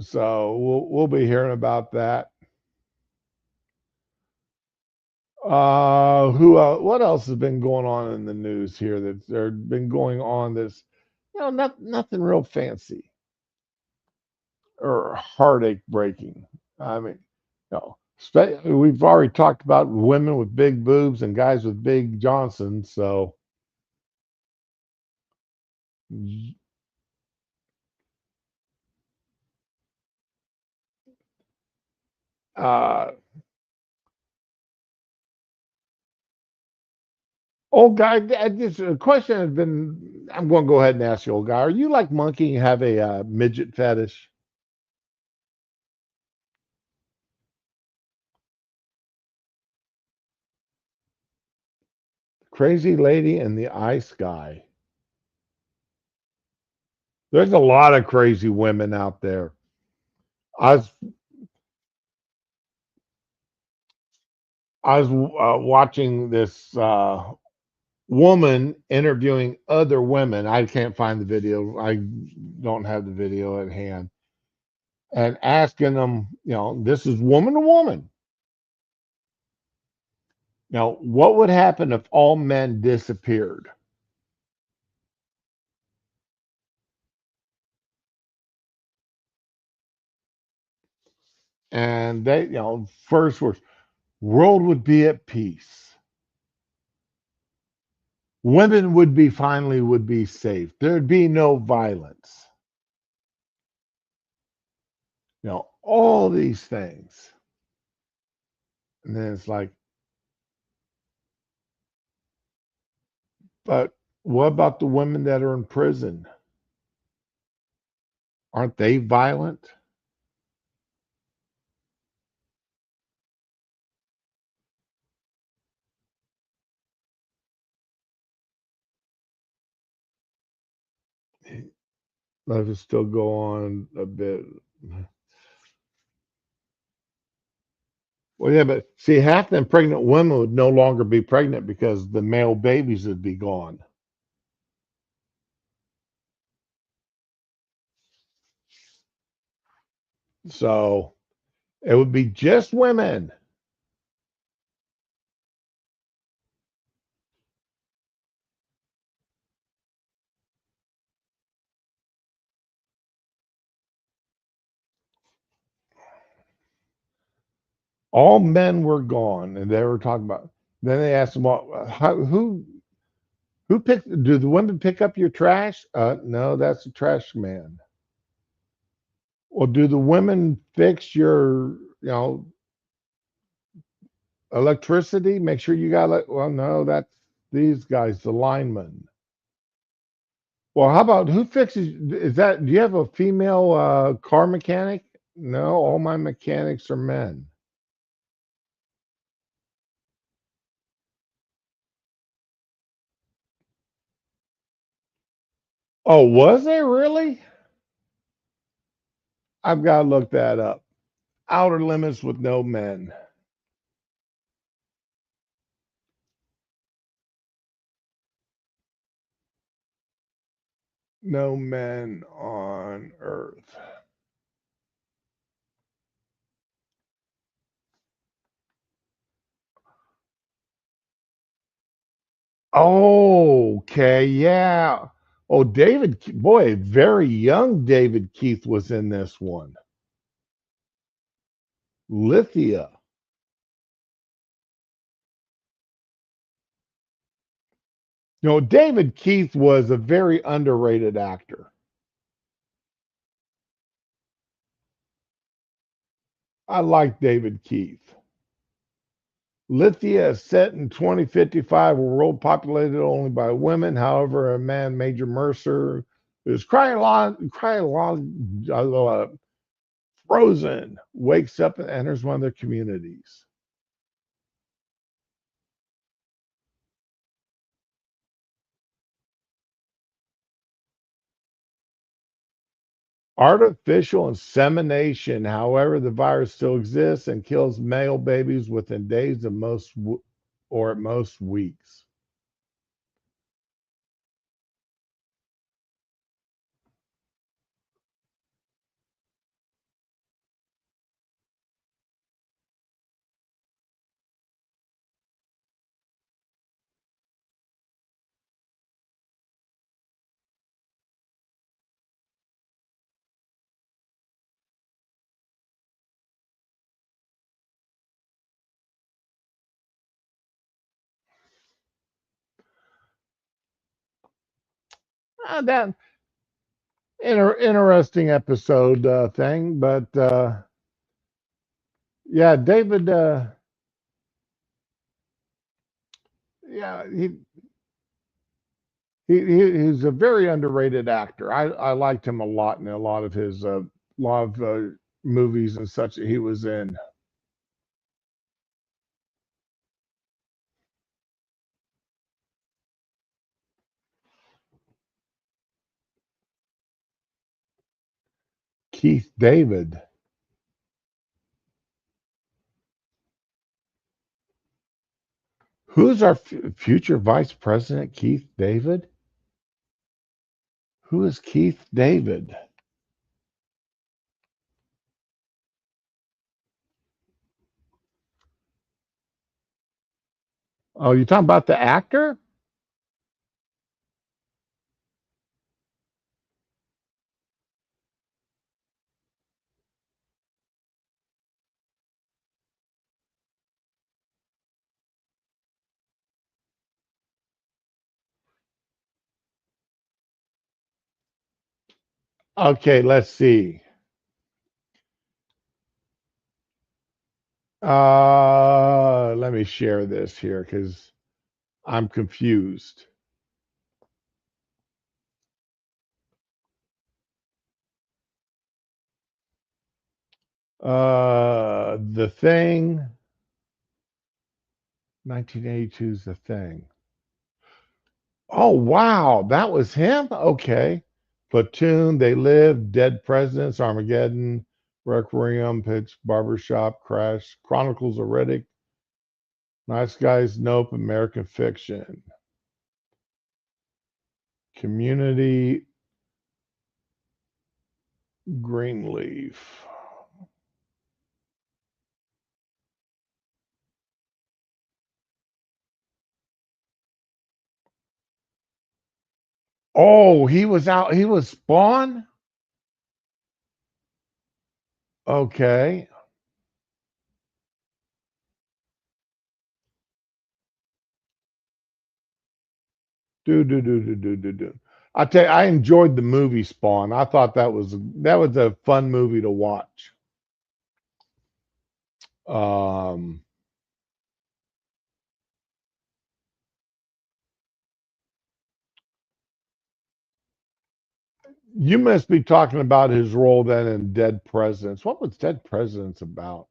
So we'll be hearing about that. Who what else has been going on in the news here that's there been going on that's nothing real fancy or heartache breaking. I mean, we've already talked about women with big boobs and guys with big Johnsons, so uh old guy, this a question has been. I'm going to go ahead and ask you, old guy. Are you like Monkey and have a midget fetish? Crazy lady and the ice guy. There's a lot of crazy women out there. I was I was watching this woman interviewing other women. I can't find the video. I don't have the video at hand. And asking them, this is woman to woman. Now, what would happen if all men disappeared? And they, first world would be at peace. Women would be safe. There'd be no violence. All these things. And then it's like, but what about the women that are in prison? Aren't they violent? Let us still go on a bit. Well, yeah, but see, half them pregnant women would no longer be pregnant because the male babies would be gone. So it would be just women. All men were gone, and they were talking about. Then they asked them, "Well, who picked? Do the women pick up your trash?" No, that's the trash man. Well, do the women fix your, electricity? Make sure you got it. Well, no, that's these guys, the linemen. Well, how about who fixes? Is that? Do you have a female car mechanic? No, all my mechanics are men. Oh, was they really? I've got to look that up. Outer Limits with no men. No men on Earth. Oh, okay, yeah. Oh, boy, very young David Keith was in this one. Lithia. David Keith was a very underrated actor. I like David Keith. Lithia is set in 2055, a world populated only by women. However, a man, Major Mercer, is frozen, wakes up and enters one of their communities. Artificial insemination. However, the virus still exists and kills male babies within days of or at most weeks. That interesting episode thing, but yeah, David. Yeah, he's a very underrated actor. I liked him a lot in a lot of his movies and such that he was in. Keith David. Who's our future vice president? Keith David. Who is Keith David? Oh, you talking about the actor? Okay, let's see. Let me share this here because I'm confused. The Thing, 1982 is The Thing. Oh, wow, that was him? Okay. Platoon, They Live, Dead Presidents, Armageddon, Requiem, Pitch, Barbershop, Crash, Chronicles of Riddick, Nice Guys, Nope, American Fiction, Community, Greenleaf. Oh, he was out. He was Spawn? Okay. Do, do, do, do, do, do, do. I tell you, I enjoyed the movie Spawn. I thought that was a fun movie to watch. Um, you must be talking about his role then in Dead Presidents. What was Dead Presidents about?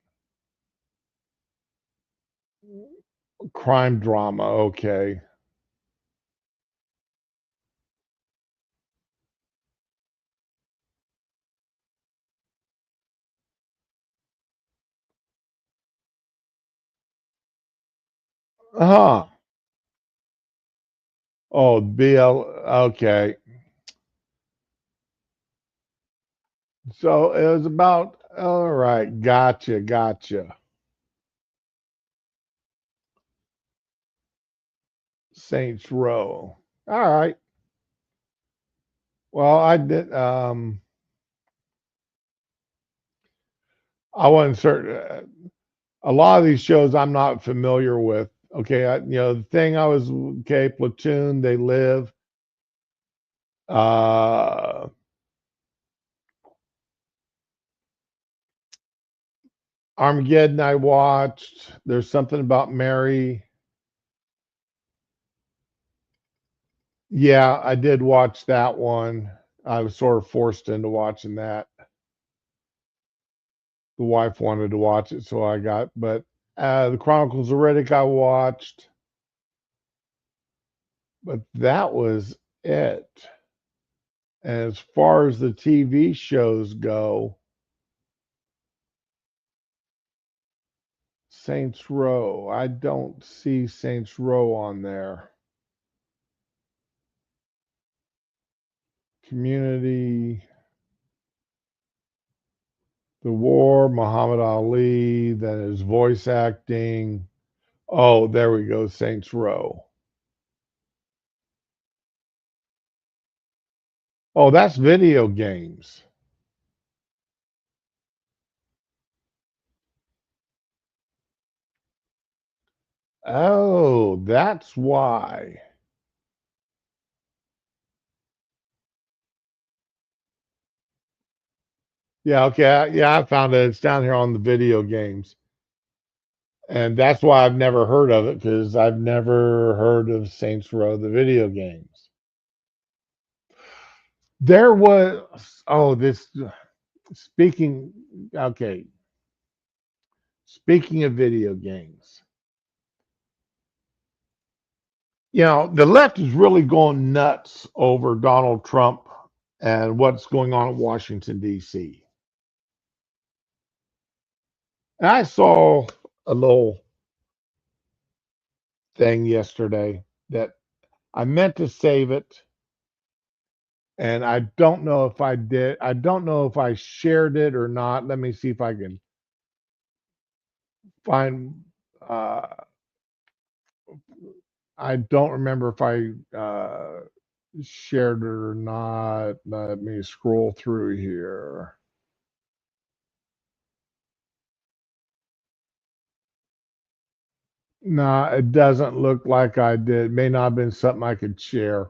Crime drama. Okay. Huh. Oh, BL. Okay. So it was about. All right. Gotcha. Gotcha. Saints Row. All right. Well, I did. I wasn't certain. A lot of these shows I'm not familiar with. Okay, the thing I was okay. Platoon, They Live. Uh, Armageddon, I watched. There's something about Mary. Yeah, I did watch that one. I was sort of forced into watching that. The wife wanted to watch it, so I got. But the Chronicles of Riddick, I watched. But that was it. And as far as the TV shows go, Saints Row. I don't see Saints Row on there. Community, The War, Muhammad Ali, then his voice acting. Oh, there we go, Saints Row. Oh, that's video games. Oh, that's why. Yeah, okay. Yeah, I found it. It's down here on the video games. And that's why I've never heard of it because I've never heard of Saints Row, the video games. There was, oh, this, speaking, okay, speaking of video games, the left is really going nuts over Donald Trump and what's going on in Washington, D.C. And I saw a little thing yesterday that I meant to save it, and I don't know if I did. I don't know if I shared it or not. Let me see if I can find. Uh, I don't remember if I shared it or not. Let me scroll through here. No, it doesn't look like I did. May not have been something I could share.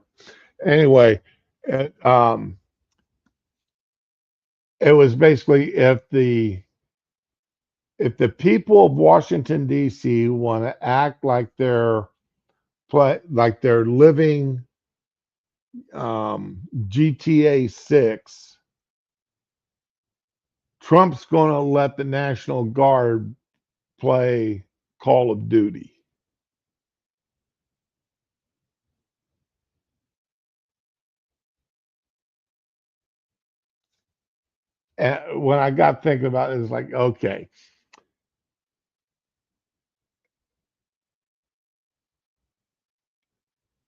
Anyway, it was basically if the people of Washington D.C. want to act like they're living GTA 6, Trump's going to let the National Guard play Call of Duty. And when I got thinking about it, it's like, okay,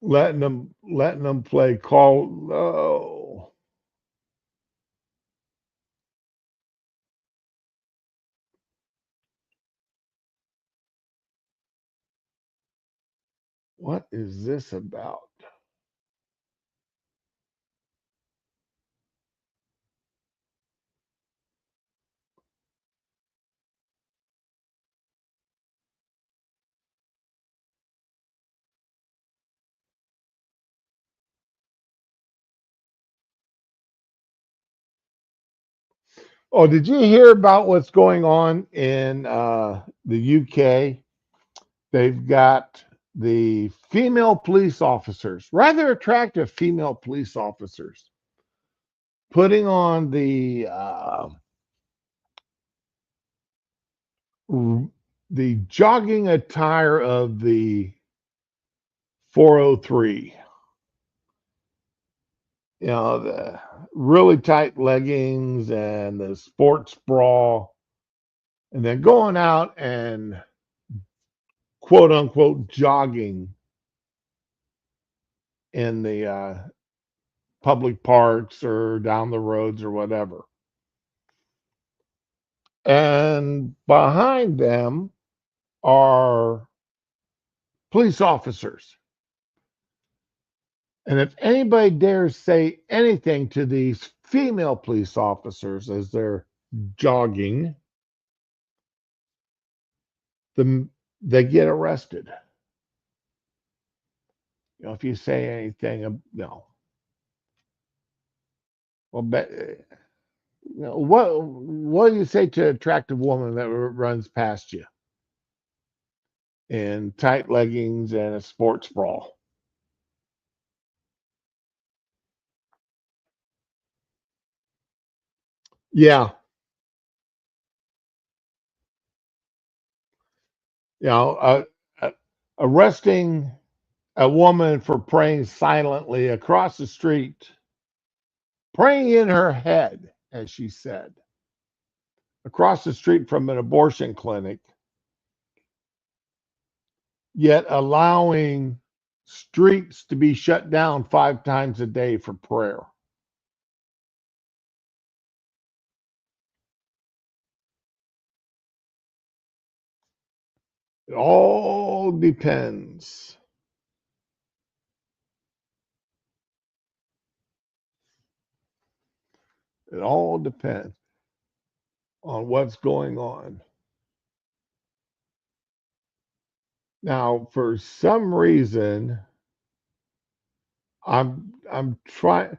letting them play Call. Oh, what is this about? Oh, did you hear about what's going on in the UK? They've got the female police officers, rather attractive female police officers, putting on the jogging attire of the 403. You know, the really tight leggings and the sports bra, and then going out and quote unquote jogging in the public parks or down the roads or whatever. And behind them are police officers. And if anybody dares say anything to these female police officers as they're jogging, the, they get arrested. You know, if you say anything, well, what do you say to an attractive woman that runs past you in tight leggings and a sports bra? Yeah, you know, uh, arresting a woman for praying silently across the street, praying in her head, as she said, across the street from an abortion clinic, yet allowing streets to be shut down 5 times a day for prayer. It all depends. It all depends on what's going on. Now, for some reason, I'm trying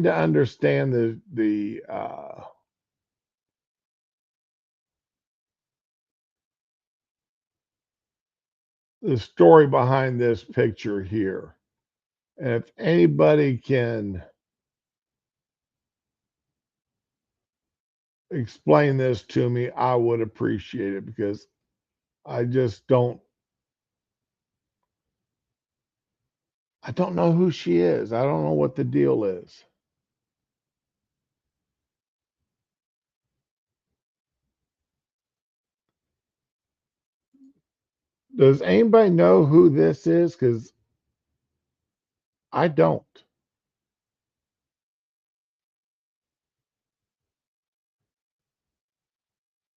to understand the story behind this picture here. And if anybody can explain this to me, I would appreciate it because I just I don't know who she is. I don't know what the deal is. Does anybody know who this is? Because I don't.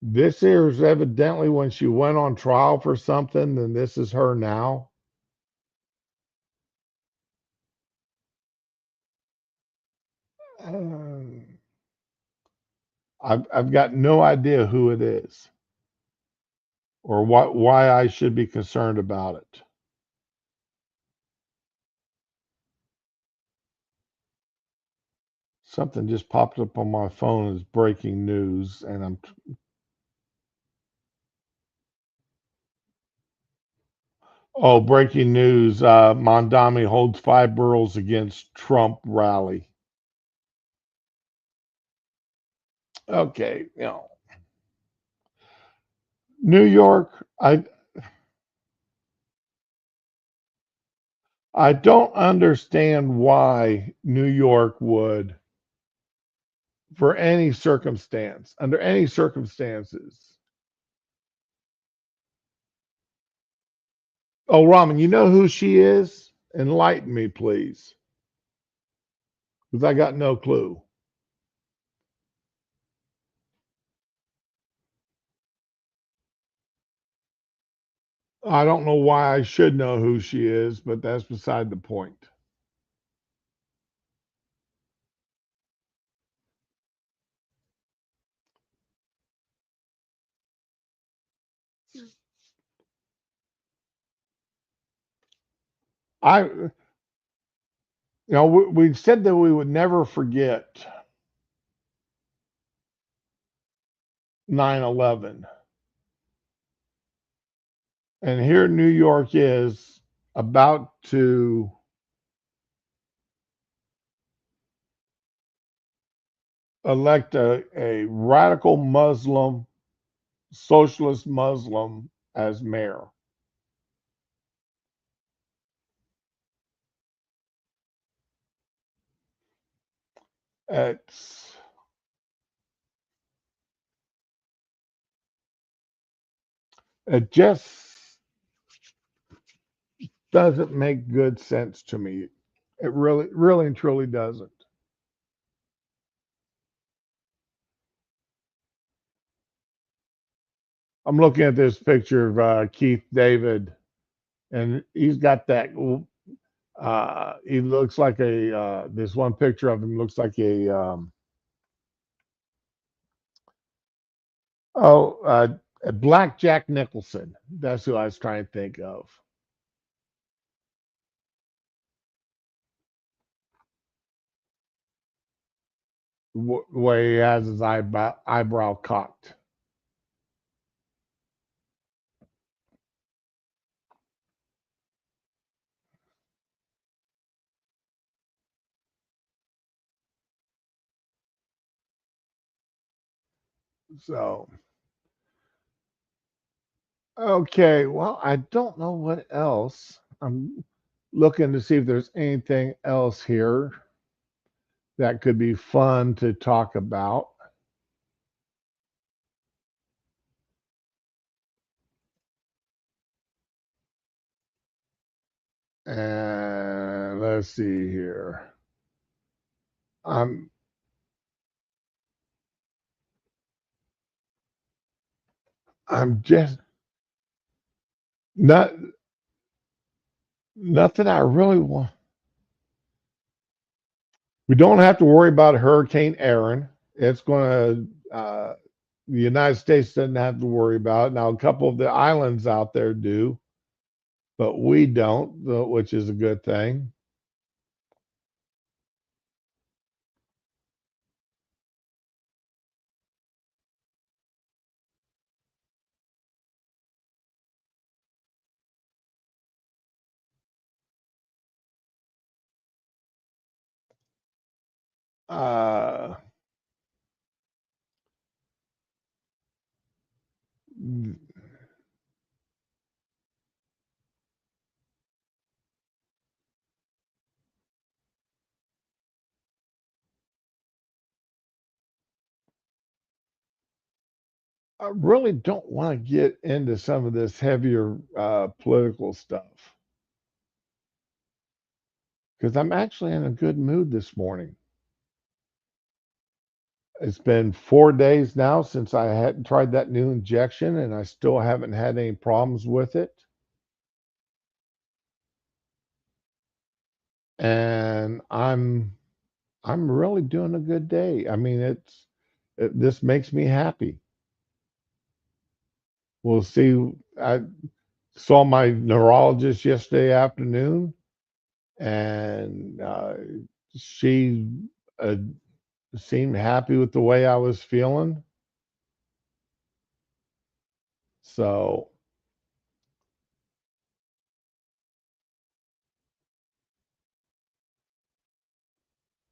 This here is evidently when she went on trial for something, and this is her now. Um, I've got no idea who it is or why I should be concerned about it. Something just popped up on my phone as breaking news, and breaking news. Mondami holds 5 boroughs against Trump rally. Okay, New York. I don't understand why New York would, for any circumstance, under any circumstances. Oh, Raman, you know who she is? Enlighten me, please, because I got no clue. I don't know why I should know who she is, but that's beside the point. We said that we would never forget 9/11. And here New York is about to elect a radical Muslim, socialist Muslim as mayor. It's it just doesn't make good sense to me. It really and truly doesn't. I'm looking at this picture of Keith David, and he's got that. He looks like a. This one picture of him looks like a. Oh, a Black Jack Nicholson. That's who I was trying to think of. Where he has his eyebrow cocked. So, okay, well, I don't know what else. I'm looking to see if there's anything else here that could be fun to talk about. And let's see here. I'm I'm just not nothing I really want. We don't have to worry about Hurricane Aaron. It's going to the United States doesn't have to worry about it. Now a couple of the islands out there do, but we don't, which is a good thing. Uh, I really don't want to get into some of this heavier political stuff because I'm actually in a good mood this morning. It's been 4 days now since I had tried that new injection, and I still haven't had any problems with it. And I'm really doing a good day. I mean, this makes me happy. We'll see. I saw my neurologist yesterday afternoon, and she uh, seemed happy with the way I was feeling. So,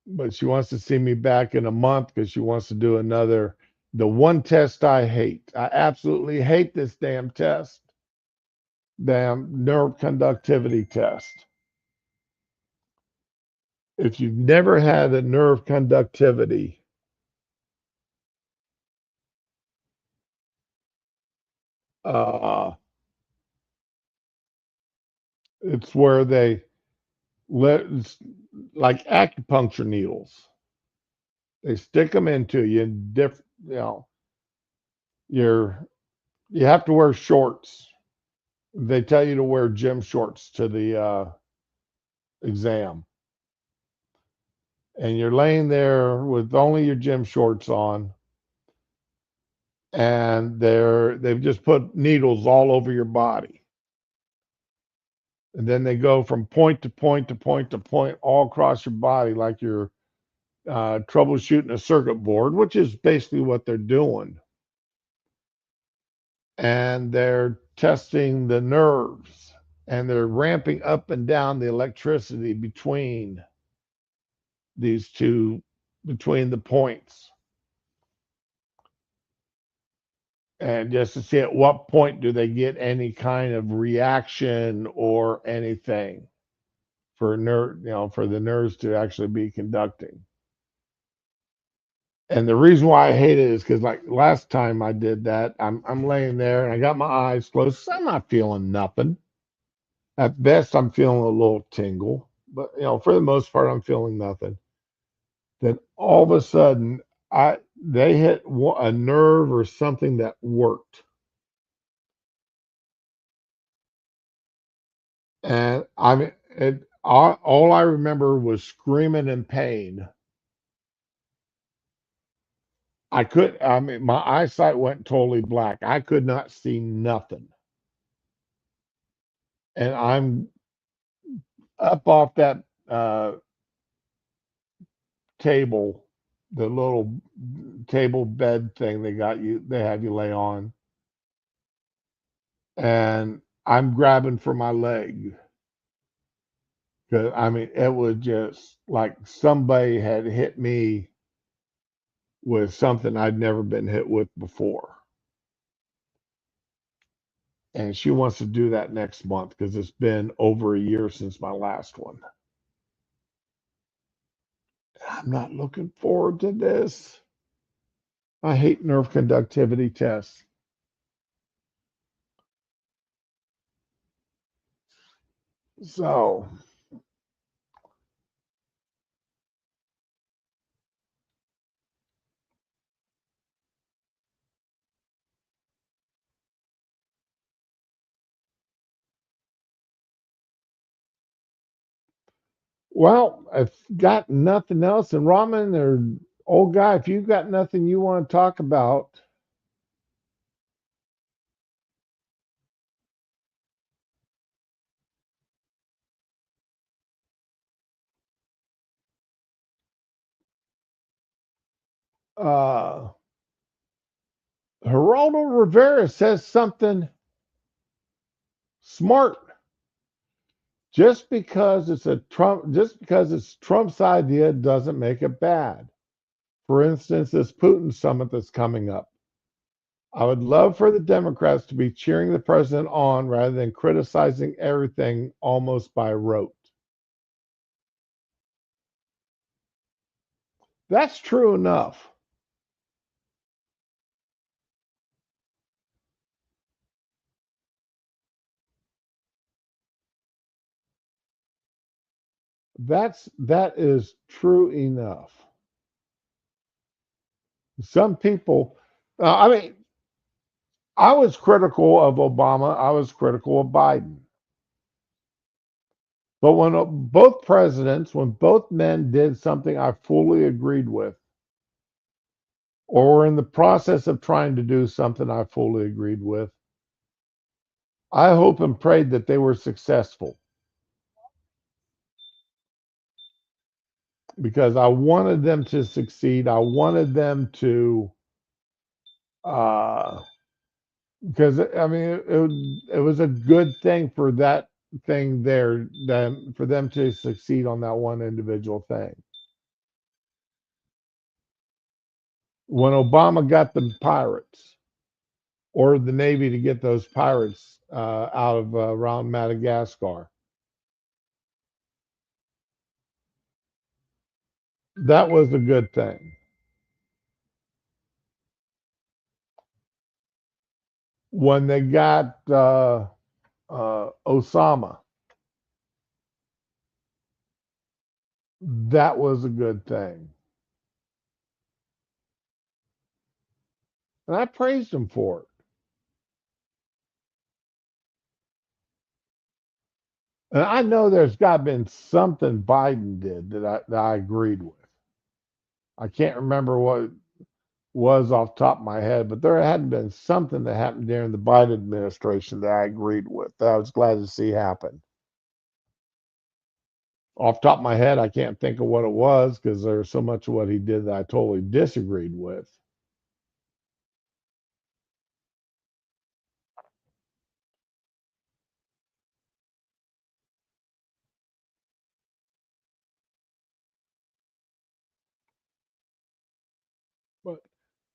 but she wants to see me back in a month because she wants to do another. The one test I hate. I absolutely hate this damn test. Damn nerve conductivity test. If you've never had a nerve conductivity, uh, it's where they let it's like acupuncture needles. They stick them into you in different. You're you have to wear shorts. They tell you to wear gym shorts to the exam, and you're laying there with only your gym shorts on, and they've just put needles all over your body, and then they go from point to point to point to point all across your body like you're troubleshooting a circuit board, which is basically what they're doing. and they're testing the nerves, and they're ramping up and down the electricity these two, between the points, and just to see at what point do they get any kind of reaction or anything for for the nerves to actually be conducting. And the reason why I hate it is because, like last time I did that, I'm laying there and I got my eyes closed. So I'm not feeling nothing. At best, I'm feeling a little tingle, but for the most part, I'm feeling nothing. Then all of a sudden, they hit a nerve or something that worked, and I mean, all I remember was screaming in pain. I mean, my eyesight went totally black. I could not see nothing, and I'm up off that uh, table, the little table bed thing they have you lay on, and I'm grabbing for my leg. 'Cause, I mean, it was just like somebody had hit me with something I'd never been hit with before. And she wants to do that next month because it's been over a year since my last one. I'm not looking forward to this. I hate nerve conductivity tests. So, well, I've got nothing else. And Ramen or old guy, if you've got nothing you want to talk about, uh, Geraldo Rivera says something smart. Just because it's Trump's idea doesn't make it bad. For instance, this Putin summit that's coming up. I would love for the Democrats to be cheering the president on rather than criticizing everything almost by rote. That's true enough. That is true enough. Some people, I mean, I was critical of Obama. I was critical of Biden. But when both men did something I fully agreed with, or were in the process of trying to do something I fully agreed with, I hope and prayed that they were successful because I wanted them to succeed. I wanted them to, uh, because I mean, it was a good thing for that thing there, for them to succeed on that one individual thing. When Obama got the pirates, or the Navy to get those pirates out of around Madagascar, that was a good thing. When they got Osama, that was a good thing. And I praised him for it. And I know there's got to been something Biden did that I agreed with. I can't remember what it was off the top of my head, but there had been something that happened during the Biden administration that I agreed with that I was glad to see happen. Off the top of my head, I can't think of what it was because there's so much of what he did that I totally disagreed with.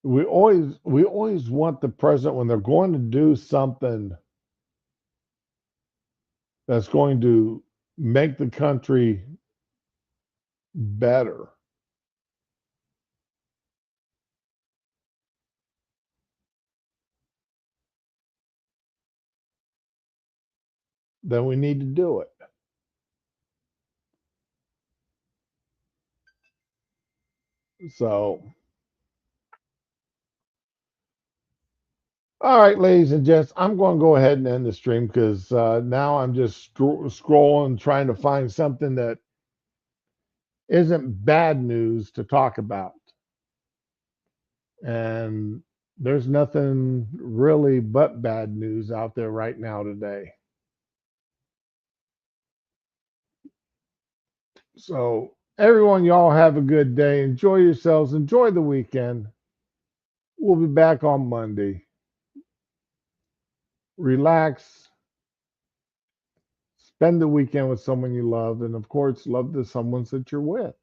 we always want the president when they're going to do something that's going to make the country better, then we need to do it. So, all right, ladies and gents, I'm going to go ahead and end the stream because now I'm just scrolling, trying to find something that isn't bad news to talk about. And there's nothing really but bad news out there right now today. So, everyone, y'all have a good day. Enjoy yourselves. Enjoy the weekend. We'll be back on Monday. Relax. Spend the weekend with someone you love. And of course, love the someones that you're with.